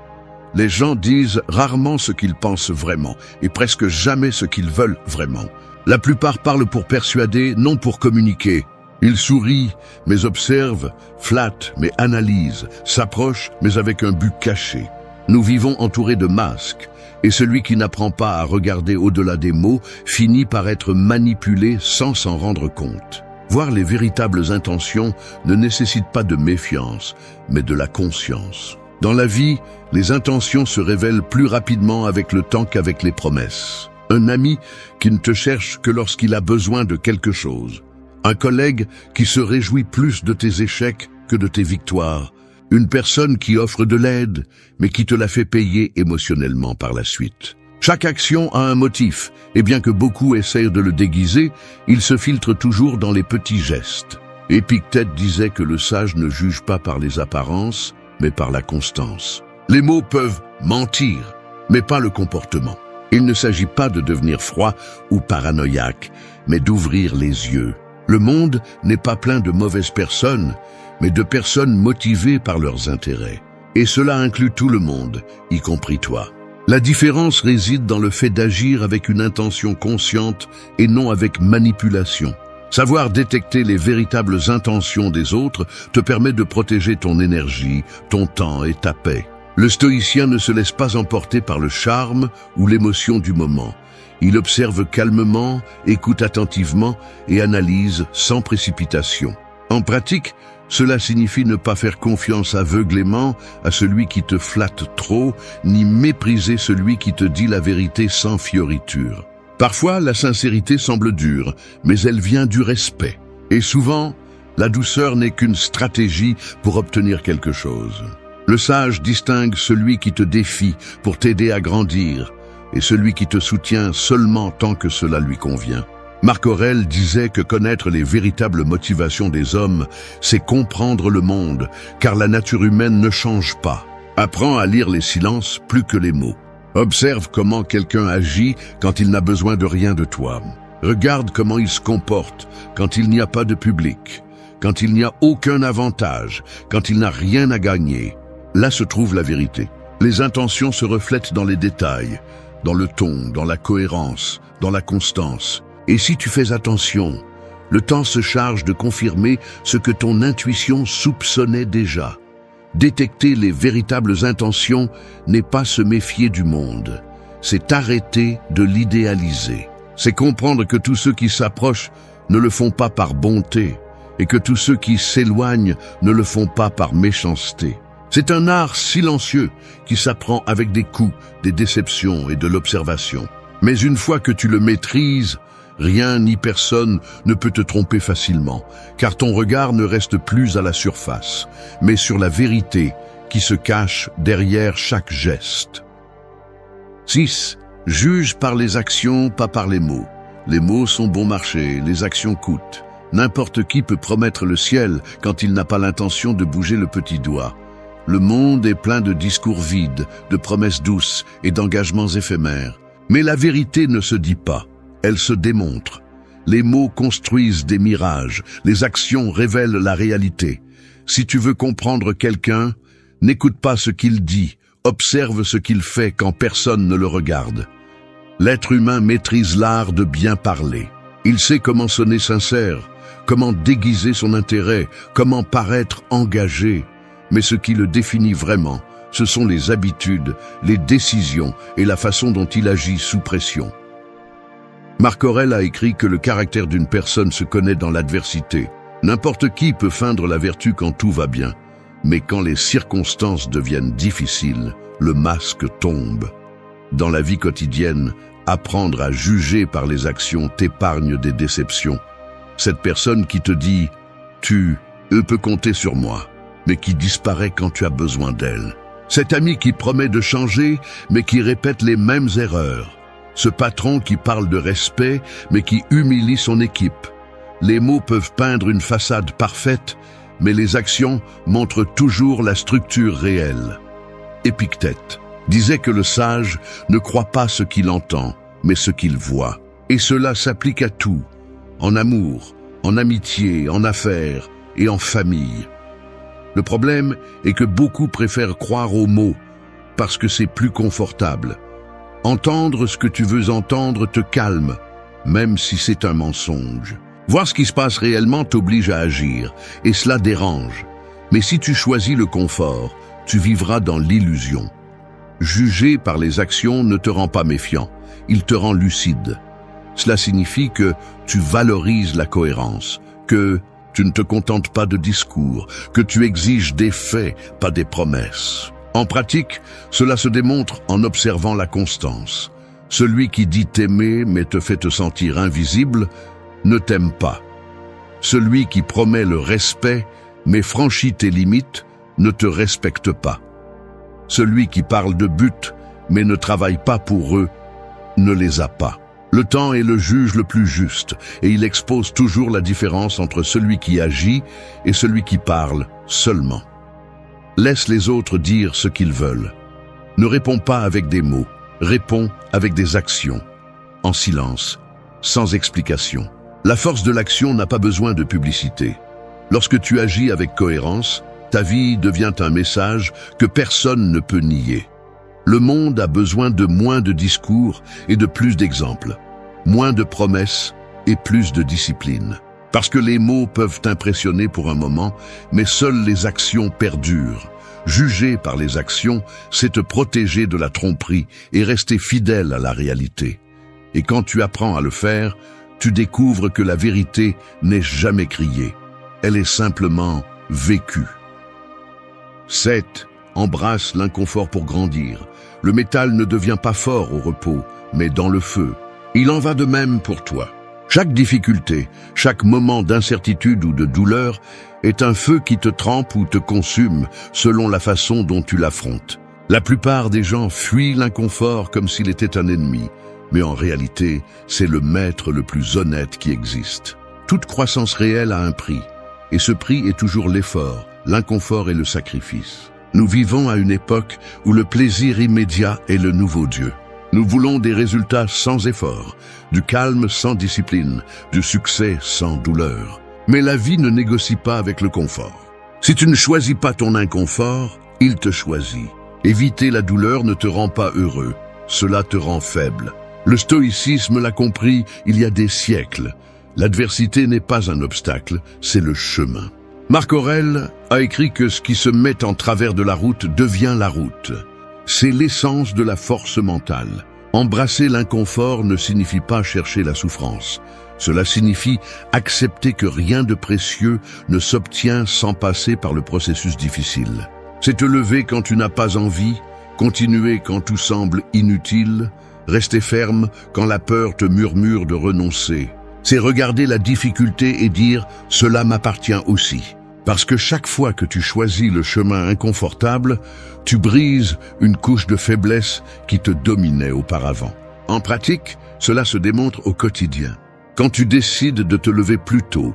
Les gens disent rarement ce qu'ils pensent vraiment et presque jamais ce qu'ils veulent vraiment. La plupart parlent pour persuader, non pour communiquer. Ils sourient, mais observent, flattent, mais analysent, s'approchent, mais avec un but caché. Nous vivons entourés de masques, et celui qui n'apprend pas à regarder au-delà des mots finit par être manipulé sans s'en rendre compte. Voir les véritables intentions ne nécessite pas de méfiance, mais de la conscience. Dans la vie, les intentions se révèlent plus rapidement avec le temps qu'avec les promesses. Un ami qui ne te cherche que lorsqu'il a besoin de quelque chose. Un collègue qui se réjouit plus de tes échecs que de tes victoires. Une personne qui offre de l'aide, mais qui te la fait payer émotionnellement par la suite. Chaque action a un motif, et bien que beaucoup essayent de le déguiser, il se filtre toujours dans les petits gestes. Épictète disait que le sage ne juge pas par les apparences, mais par la constance. Les mots peuvent mentir, mais pas le comportement. Il ne s'agit pas de devenir froid ou paranoïaque, mais d'ouvrir les yeux. Le monde n'est pas plein de mauvaises personnes, mais de personnes motivées par leurs intérêts. Et cela inclut tout le monde, y compris toi. La différence réside dans le fait d'agir avec une intention consciente et non avec manipulation. Savoir détecter les véritables intentions des autres te permet de protéger ton énergie, ton temps et ta paix. Le stoïcien ne se laisse pas emporter par le charme ou l'émotion du moment. Il observe calmement, écoute attentivement et analyse sans précipitation. En pratique, cela signifie ne pas faire confiance aveuglément à celui qui te flatte trop, ni mépriser celui qui te dit la vérité sans fioriture. Parfois, la sincérité semble dure, mais elle vient du respect. Et souvent, la douceur n'est qu'une stratégie pour obtenir quelque chose. Le sage distingue celui qui te défie pour t'aider à grandir et celui qui te soutient seulement tant que cela lui convient. Marc Aurèle disait que connaître les véritables motivations des hommes, c'est comprendre le monde, car la nature humaine ne change pas. Apprends à lire les silences plus que les mots. Observe comment quelqu'un agit quand il n'a besoin de rien de toi. Regarde comment il se comporte quand il n'y a pas de public, quand il n'y a aucun avantage, quand il n'a rien à gagner. Là se trouve la vérité. Les intentions se reflètent dans les détails, dans le ton, dans la cohérence, dans la constance. Et si tu fais attention, le temps se charge de confirmer ce que ton intuition soupçonnait déjà. Détecter les véritables intentions n'est pas se méfier du monde, c'est arrêter de l'idéaliser. C'est comprendre que tous ceux qui s'approchent ne le font pas par bonté, et que tous ceux qui s'éloignent ne le font pas par méchanceté. C'est un art silencieux qui s'apprend avec des coups, des déceptions et de l'observation. Mais une fois que tu le maîtrises, rien ni personne ne peut te tromper facilement, car ton regard ne reste plus à la surface, mais sur la vérité qui se cache derrière chaque geste. 6. Juge par les actions, pas par les mots. Les mots sont bon marché, les actions coûtent. N'importe qui peut promettre le ciel quand il n'a pas l'intention de bouger le petit doigt. Le monde est plein de discours vides, de promesses douces et d'engagements éphémères. Mais la vérité ne se dit pas, elle se démontre. Les mots construisent des mirages, les actions révèlent la réalité. Si tu veux comprendre quelqu'un, n'écoute pas ce qu'il dit, observe ce qu'il fait quand personne ne le regarde. L'être humain maîtrise l'art de bien parler. Il sait comment sonner sincère, comment déguiser son intérêt, comment paraître engagé. Mais ce qui le définit vraiment, ce sont les habitudes, les décisions et la façon dont il agit sous pression. Marc Aurèle a écrit que le caractère d'une personne se connaît dans l'adversité. N'importe qui peut feindre la vertu quand tout va bien, mais quand les circonstances deviennent difficiles, le masque tombe. Dans la vie quotidienne, apprendre à juger par les actions t'épargne des déceptions. Cette personne qui te dit « tu peux compter sur moi », mais qui disparaît quand tu as besoin d'elle. Cet ami qui promet de changer, mais qui répète les mêmes erreurs. Ce patron qui parle de respect, mais qui humilie son équipe. Les mots peuvent peindre une façade parfaite, mais les actions montrent toujours la structure réelle. Épictète disait que le sage ne croit pas ce qu'il entend, mais ce qu'il voit. Et cela s'applique à tout, en amour, en amitié, en affaires et en famille. Le problème est que beaucoup préfèrent croire aux mots, parce que c'est plus confortable. Entendre ce que tu veux entendre te calme, même si c'est un mensonge. Voir ce qui se passe réellement t'oblige à agir, et cela dérange. Mais si tu choisis le confort, tu vivras dans l'illusion. Juger par les actions ne te rend pas méfiant, il te rend lucide. Cela signifie que tu valorises la cohérence, que tu ne te contentes pas de discours, que tu exiges des faits, pas des promesses. En pratique, cela se démontre en observant la constance. Celui qui dit t'aimer mais te fait te sentir invisible ne t'aime pas. Celui qui promet le respect mais franchit tes limites ne te respecte pas. Celui qui parle de but mais ne travaille pas pour eux ne les a pas. Le temps est le juge le plus juste et il expose toujours la différence entre celui qui agit et celui qui parle seulement. Laisse les autres dire ce qu'ils veulent. Ne réponds pas avec des mots, réponds avec des actions, en silence, sans explication. La force de l'action n'a pas besoin de publicité. Lorsque tu agis avec cohérence, ta vie devient un message que personne ne peut nier. Le monde a besoin de moins de discours et de plus d'exemples, moins de promesses et plus de discipline. Parce que les mots peuvent impressionner pour un moment, mais seules les actions perdurent. Juger par les actions, c'est te protéger de la tromperie et rester fidèle à la réalité. Et quand tu apprends à le faire, tu découvres que la vérité n'est jamais criée. Elle est simplement vécue. 7. Embrasse l'inconfort pour grandir. Le métal ne devient pas fort au repos, mais dans le feu. Il en va de même pour toi. Chaque difficulté, chaque moment d'incertitude ou de douleur est un feu qui te trempe ou te consume selon la façon dont tu l'affrontes. La plupart des gens fuient l'inconfort comme s'il était un ennemi, mais en réalité, c'est le maître le plus honnête qui existe. Toute croissance réelle a un prix, et ce prix est toujours l'effort, l'inconfort et le sacrifice. Nous vivons à une époque où le plaisir immédiat est le nouveau Dieu. Nous voulons des résultats sans effort, du calme sans discipline, du succès sans douleur. Mais la vie ne négocie pas avec le confort. Si tu ne choisis pas ton inconfort, il te choisit. Éviter la douleur ne te rend pas heureux, cela te rend faible. Le stoïcisme l'a compris il y a des siècles. L'adversité n'est pas un obstacle, c'est le chemin. Marc Aurèle a écrit que ce qui se met en travers de la route devient la route. C'est l'essence de la force mentale. Embrasser l'inconfort ne signifie pas chercher la souffrance. Cela signifie accepter que rien de précieux ne s'obtient sans passer par le processus difficile. C'est te lever quand tu n'as pas envie, continuer quand tout semble inutile, rester ferme quand la peur te murmure de renoncer. C'est regarder la difficulté et dire « cela m'appartient aussi ». Parce que chaque fois que tu choisis le chemin inconfortable, tu brises une couche de faiblesse qui te dominait auparavant. En pratique, cela se démontre au quotidien. Quand tu décides de te lever plus tôt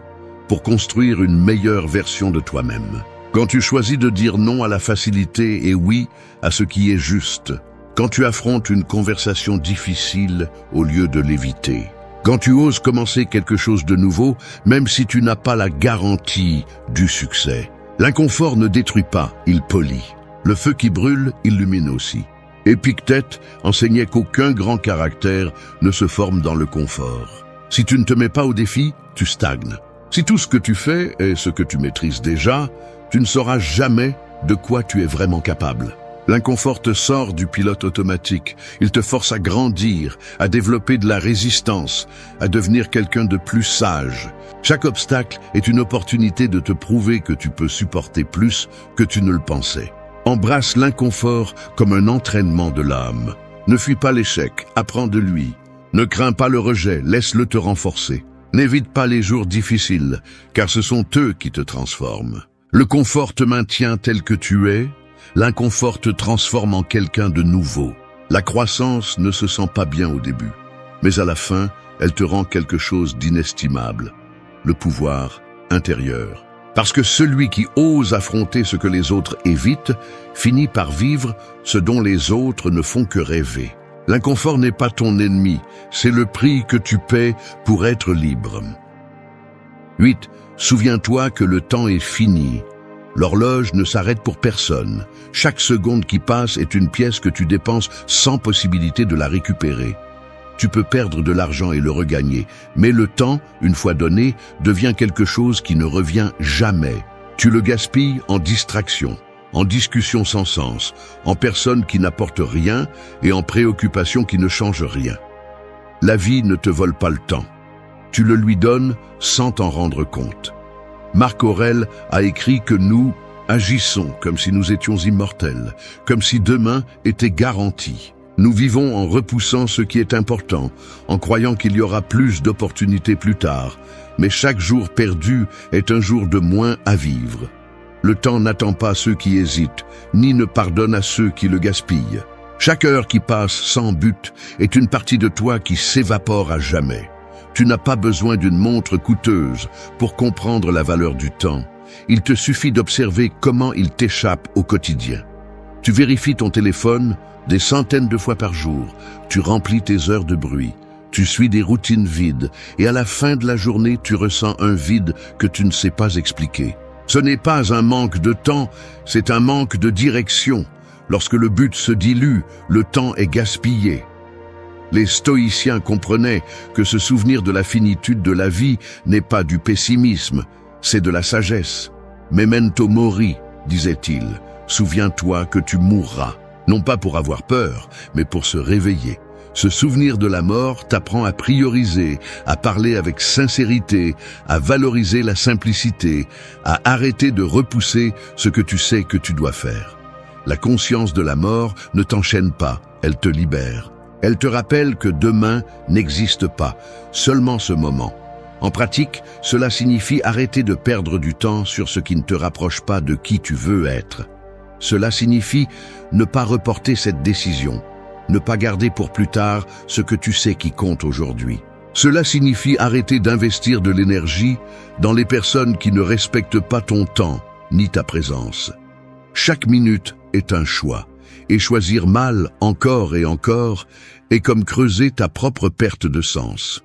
pour construire une meilleure version de toi-même. Quand tu choisis de dire non à la facilité et oui à ce qui est juste. Quand tu affrontes une conversation difficile au lieu de l'éviter. Quand tu oses commencer quelque chose de nouveau, même si tu n'as pas la garantie du succès. L'inconfort ne détruit pas, il polit. Le feu qui brûle illumine aussi. Épictète enseignait qu'aucun grand caractère ne se forme dans le confort. Si tu ne te mets pas au défi, tu stagnes. Si tout ce que tu fais est ce que tu maîtrises déjà, tu ne sauras jamais de quoi tu es vraiment capable. L'inconfort te sort du pilote automatique. Il te force à grandir, à développer de la résistance, à devenir quelqu'un de plus sage. Chaque obstacle est une opportunité de te prouver que tu peux supporter plus que tu ne le pensais. Embrasse l'inconfort comme un entraînement de l'âme. Ne fuis pas l'échec, apprends de lui. Ne crains pas le rejet, laisse-le te renforcer. N'évite pas les jours difficiles, car ce sont eux qui te transforment. Le confort te maintient tel que tu es. L'inconfort te transforme en quelqu'un de nouveau. La croissance ne se sent pas bien au début, mais à la fin, elle te rend quelque chose d'inestimable, le pouvoir intérieur. Parce que celui qui ose affronter ce que les autres évitent, finit par vivre ce dont les autres ne font que rêver. L'inconfort n'est pas ton ennemi, c'est le prix que tu paies pour être libre. 8. Souviens-toi que le temps est fini. L'horloge ne s'arrête pour personne. Chaque seconde qui passe est une pièce que tu dépenses sans possibilité de la récupérer. Tu peux perdre de l'argent et le regagner, mais le temps, une fois donné, devient quelque chose qui ne revient jamais. Tu le gaspilles en distraction, en discussion sans sens, en personnes qui n'apportent rien et en préoccupations qui ne changent rien. La vie ne te vole pas le temps. Tu le lui donnes sans t'en rendre compte. Marc Aurèle a écrit que nous agissons comme si nous étions immortels, comme si demain était garanti. Nous vivons en repoussant ce qui est important, en croyant qu'il y aura plus d'opportunités plus tard, mais chaque jour perdu est un jour de moins à vivre. Le temps n'attend pas ceux qui hésitent, ni ne pardonne à ceux qui le gaspillent. Chaque heure qui passe sans but est une partie de toi qui s'évapore à jamais. Tu n'as pas besoin d'une montre coûteuse pour comprendre la valeur du temps. Il te suffit d'observer comment il t'échappe au quotidien. Tu vérifies ton téléphone des centaines de fois par jour. Tu remplis tes heures de bruit. Tu suis des routines vides. Et à la fin de la journée, tu ressens un vide que tu ne sais pas expliquer. Ce n'est pas un manque de temps, c'est un manque de direction. Lorsque le but se dilue, le temps est gaspillé. Les stoïciens comprenaient que se souvenir de la finitude de la vie n'est pas du pessimisme, c'est de la sagesse. Memento mori, disait-il, souviens-toi que tu mourras, non pas pour avoir peur, mais pour se réveiller. Ce souvenir de la mort t'apprend à prioriser, à parler avec sincérité, à valoriser la simplicité, à arrêter de repousser ce que tu sais que tu dois faire. La conscience de la mort ne t'enchaîne pas, elle te libère. Elle te rappelle que demain n'existe pas, seulement ce moment. En pratique, cela signifie arrêter de perdre du temps sur ce qui ne te rapproche pas de qui tu veux être. Cela signifie ne pas reporter cette décision, ne pas garder pour plus tard ce que tu sais qui compte aujourd'hui. Cela signifie arrêter d'investir de l'énergie dans les personnes qui ne respectent pas ton temps ni ta présence. Chaque minute est un choix. Et choisir mal encore et encore est comme creuser ta propre perte de sens.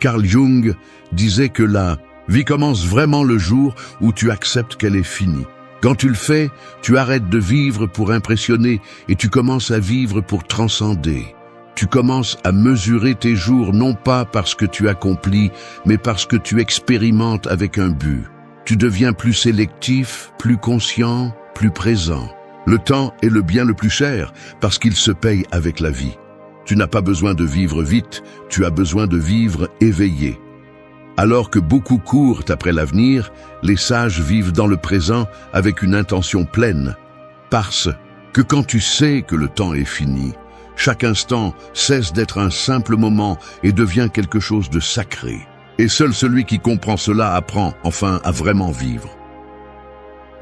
Carl Jung disait que la vie commence vraiment le jour où tu acceptes qu'elle est finie. Quand tu le fais, tu arrêtes de vivre pour impressionner et tu commences à vivre pour transcender. Tu commences à mesurer tes jours non pas parce que tu accomplis, mais parce que tu expérimentes avec un but. Tu deviens plus sélectif, plus conscient, plus présent. Le temps est le bien le plus cher parce qu'il se paye avec la vie. Tu n'as pas besoin de vivre vite, tu as besoin de vivre éveillé. Alors que beaucoup courent après l'avenir, les sages vivent dans le présent avec une intention pleine. Parce que quand tu sais que le temps est fini, chaque instant cesse d'être un simple moment et devient quelque chose de sacré. Et seul celui qui comprend cela apprend enfin à vraiment vivre.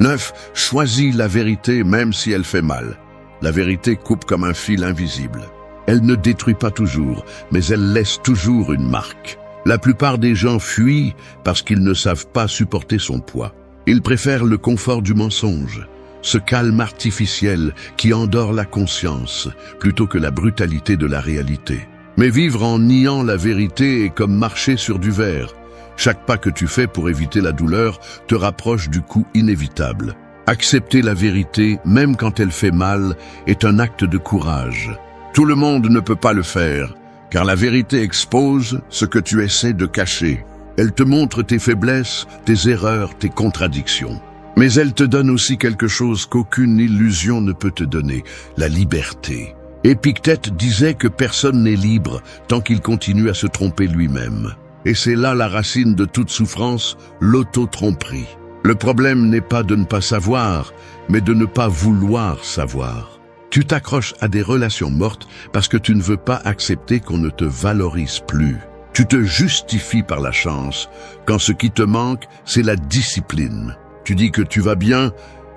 9. Choisis la vérité même si elle fait mal. La vérité coupe comme un fil invisible. Elle ne détruit pas toujours, mais elle laisse toujours une marque. La plupart des gens fuient parce qu'ils ne savent pas supporter son poids. Ils préfèrent le confort du mensonge, ce calme artificiel qui endort la conscience, plutôt que la brutalité de la réalité. Mais vivre en niant la vérité est comme marcher sur du verre. Chaque pas que tu fais pour éviter la douleur te rapproche du coup inévitable. Accepter la vérité, même quand elle fait mal, est un acte de courage. Tout le monde ne peut pas le faire, car la vérité expose ce que tu essaies de cacher. Elle te montre tes faiblesses, tes erreurs, tes contradictions. Mais elle te donne aussi quelque chose qu'aucune illusion ne peut te donner, la liberté. Épictète disait que personne n'est libre tant qu'il continue à se tromper lui-même. Et c'est là la racine de toute souffrance, l'auto-tromperie. Le problème n'est pas de ne pas savoir, mais de ne pas vouloir savoir. Tu t'accroches à des relations mortes parce que tu ne veux pas accepter qu'on ne te valorise plus. Tu te justifies par la chance, quand ce qui te manque, c'est la discipline. Tu dis que tu vas bien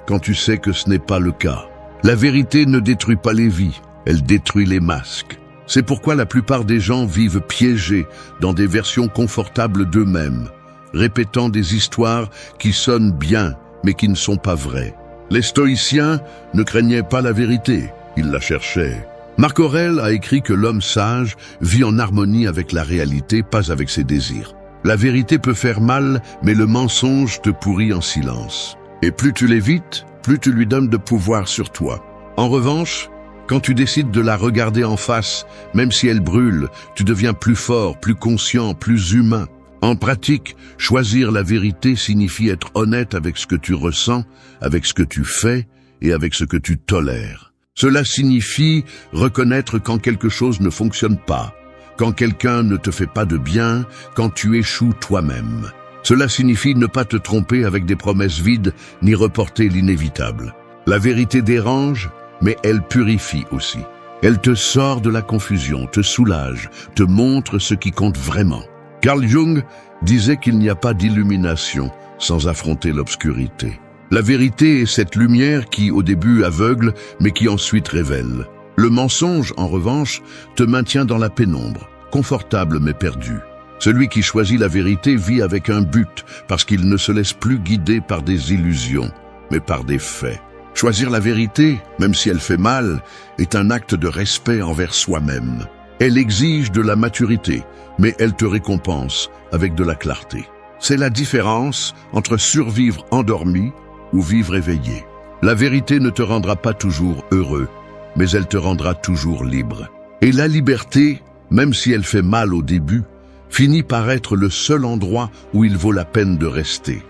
quand tu sais que ce n'est pas le cas. La vérité ne détruit pas les vies, elle détruit les masques. C'est pourquoi la plupart des gens vivent piégés dans des versions confortables d'eux-mêmes, répétant des histoires qui sonnent bien mais qui ne sont pas vraies. Les stoïciens ne craignaient pas la vérité, ils la cherchaient. Marc Aurèle a écrit que l'homme sage vit en harmonie avec la réalité, pas avec ses désirs. La vérité peut faire mal, mais le mensonge te pourrit en silence. Et plus tu l'évites, plus tu lui donnes de pouvoir sur toi. En revanche, quand tu décides de la regarder en face, même si elle brûle, tu deviens plus fort, plus conscient, plus humain. En pratique, choisir la vérité signifie être honnête avec ce que tu ressens, avec ce que tu fais et avec ce que tu tolères. Cela signifie reconnaître quand quelque chose ne fonctionne pas, quand quelqu'un ne te fait pas de bien, quand tu échoues toi-même. Cela signifie ne pas te tromper avec des promesses vides ni reporter l'inévitable. La vérité dérange, mais elle purifie aussi. Elle te sort de la confusion, te soulage, te montre ce qui compte vraiment. Carl Jung disait qu'il n'y a pas d'illumination sans affronter l'obscurité. La vérité est cette lumière qui, au début, aveugle, mais qui ensuite révèle. Le mensonge, en revanche, te maintient dans la pénombre, confortable mais perdu. Celui qui choisit la vérité vit avec un but, parce qu'il ne se laisse plus guider par des illusions, mais par des faits. Choisir la vérité, même si elle fait mal, est un acte de respect envers soi-même. Elle exige de la maturité, mais elle te récompense avec de la clarté. C'est la différence entre survivre endormi ou vivre éveillé. La vérité ne te rendra pas toujours heureux, mais elle te rendra toujours libre. Et la liberté, même si elle fait mal au début, finit par être le seul endroit où il vaut la peine de rester.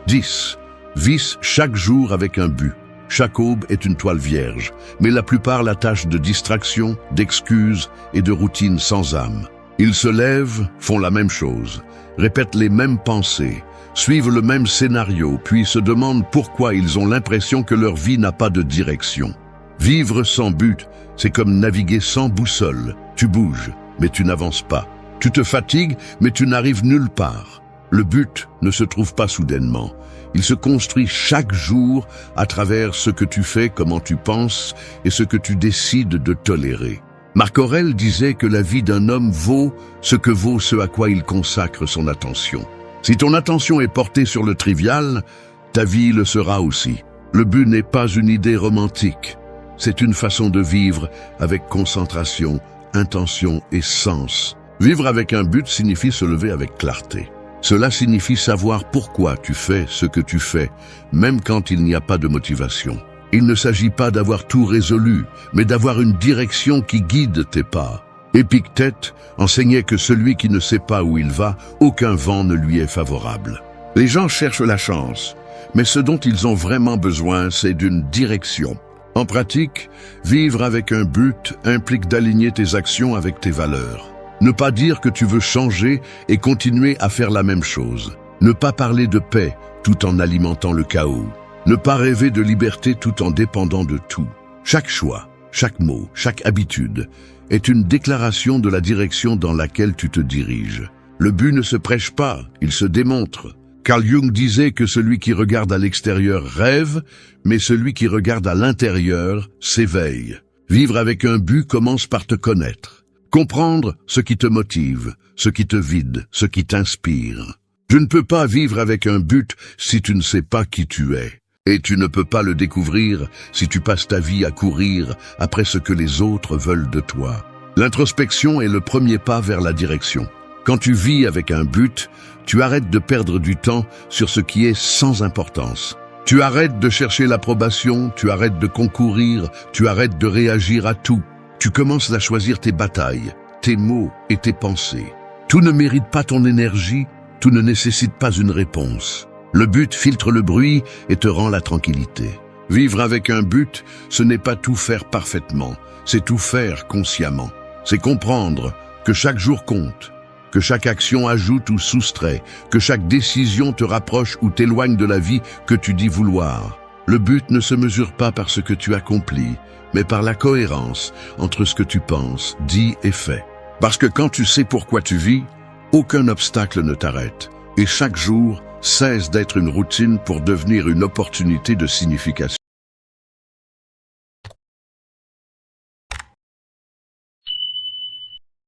10. Vis chaque jour avec un but. Chaque aube est une toile vierge, mais la plupart la tâchent de distraction, d'excuses et de routines sans âme. Ils se lèvent, font la même chose, répètent les mêmes pensées, suivent le même scénario, puis se demandent pourquoi ils ont l'impression que leur vie n'a pas de direction. Vivre sans but, c'est comme naviguer sans boussole. Tu bouges, mais tu n'avances pas. Tu te fatigues, mais tu n'arrives nulle part. Le but ne se trouve pas soudainement. Il se construit chaque jour à travers ce que tu fais, comment tu penses et ce que tu décides de tolérer. Marc Aurèle disait que la vie d'un homme vaut ce que vaut ce à quoi il consacre son attention. Si ton attention est portée sur le trivial, ta vie le sera aussi. Le but n'est pas une idée romantique, c'est une façon de vivre avec concentration, intention et sens. Vivre avec un but signifie se lever avec clarté. Cela signifie savoir pourquoi tu fais ce que tu fais, même quand il n'y a pas de motivation. Il ne s'agit pas d'avoir tout résolu, mais d'avoir une direction qui guide tes pas. Épictète enseignait que celui qui ne sait pas où il va, aucun vent ne lui est favorable. Les gens cherchent la chance, mais ce dont ils ont vraiment besoin, c'est d'une direction. En pratique, vivre avec un but implique d'aligner tes actions avec tes valeurs. Ne pas dire que tu veux changer et continuer à faire la même chose. Ne pas parler de paix tout en alimentant le chaos. Ne pas rêver de liberté tout en dépendant de tout. Chaque choix, chaque mot, chaque habitude est une déclaration de la direction dans laquelle tu te diriges. Le but ne se prêche pas, il se démontre. Carl Jung disait que celui qui regarde à l'extérieur rêve, mais celui qui regarde à l'intérieur s'éveille. Vivre avec un but commence par te connaître. Comprendre ce qui te motive, ce qui te vide, ce qui t'inspire. Je ne peux pas vivre avec un but si tu ne sais pas qui tu es. Et tu ne peux pas le découvrir si tu passes ta vie à courir après ce que les autres veulent de toi. L'introspection est le premier pas vers la direction. Quand tu vis avec un but, tu arrêtes de perdre du temps sur ce qui est sans importance. Tu arrêtes de chercher l'approbation, tu arrêtes de concourir, tu arrêtes de réagir à tout. Tu commences à choisir tes batailles, tes mots et tes pensées. Tout ne mérite pas ton énergie, tout ne nécessite pas une réponse. Le but filtre le bruit et te rend la tranquillité. Vivre avec un but, ce n'est pas tout faire parfaitement, c'est tout faire consciemment. C'est comprendre que chaque jour compte, que chaque action ajoute ou soustrait, que chaque décision te rapproche ou t'éloigne de la vie que tu dis vouloir. Le but ne se mesure pas par ce que tu accomplis, mais par la cohérence entre ce que tu penses, dis et fais. Parce que quand tu sais pourquoi tu vis, aucun obstacle ne t'arrête. Et chaque jour cesse d'être une routine pour devenir une opportunité de signification.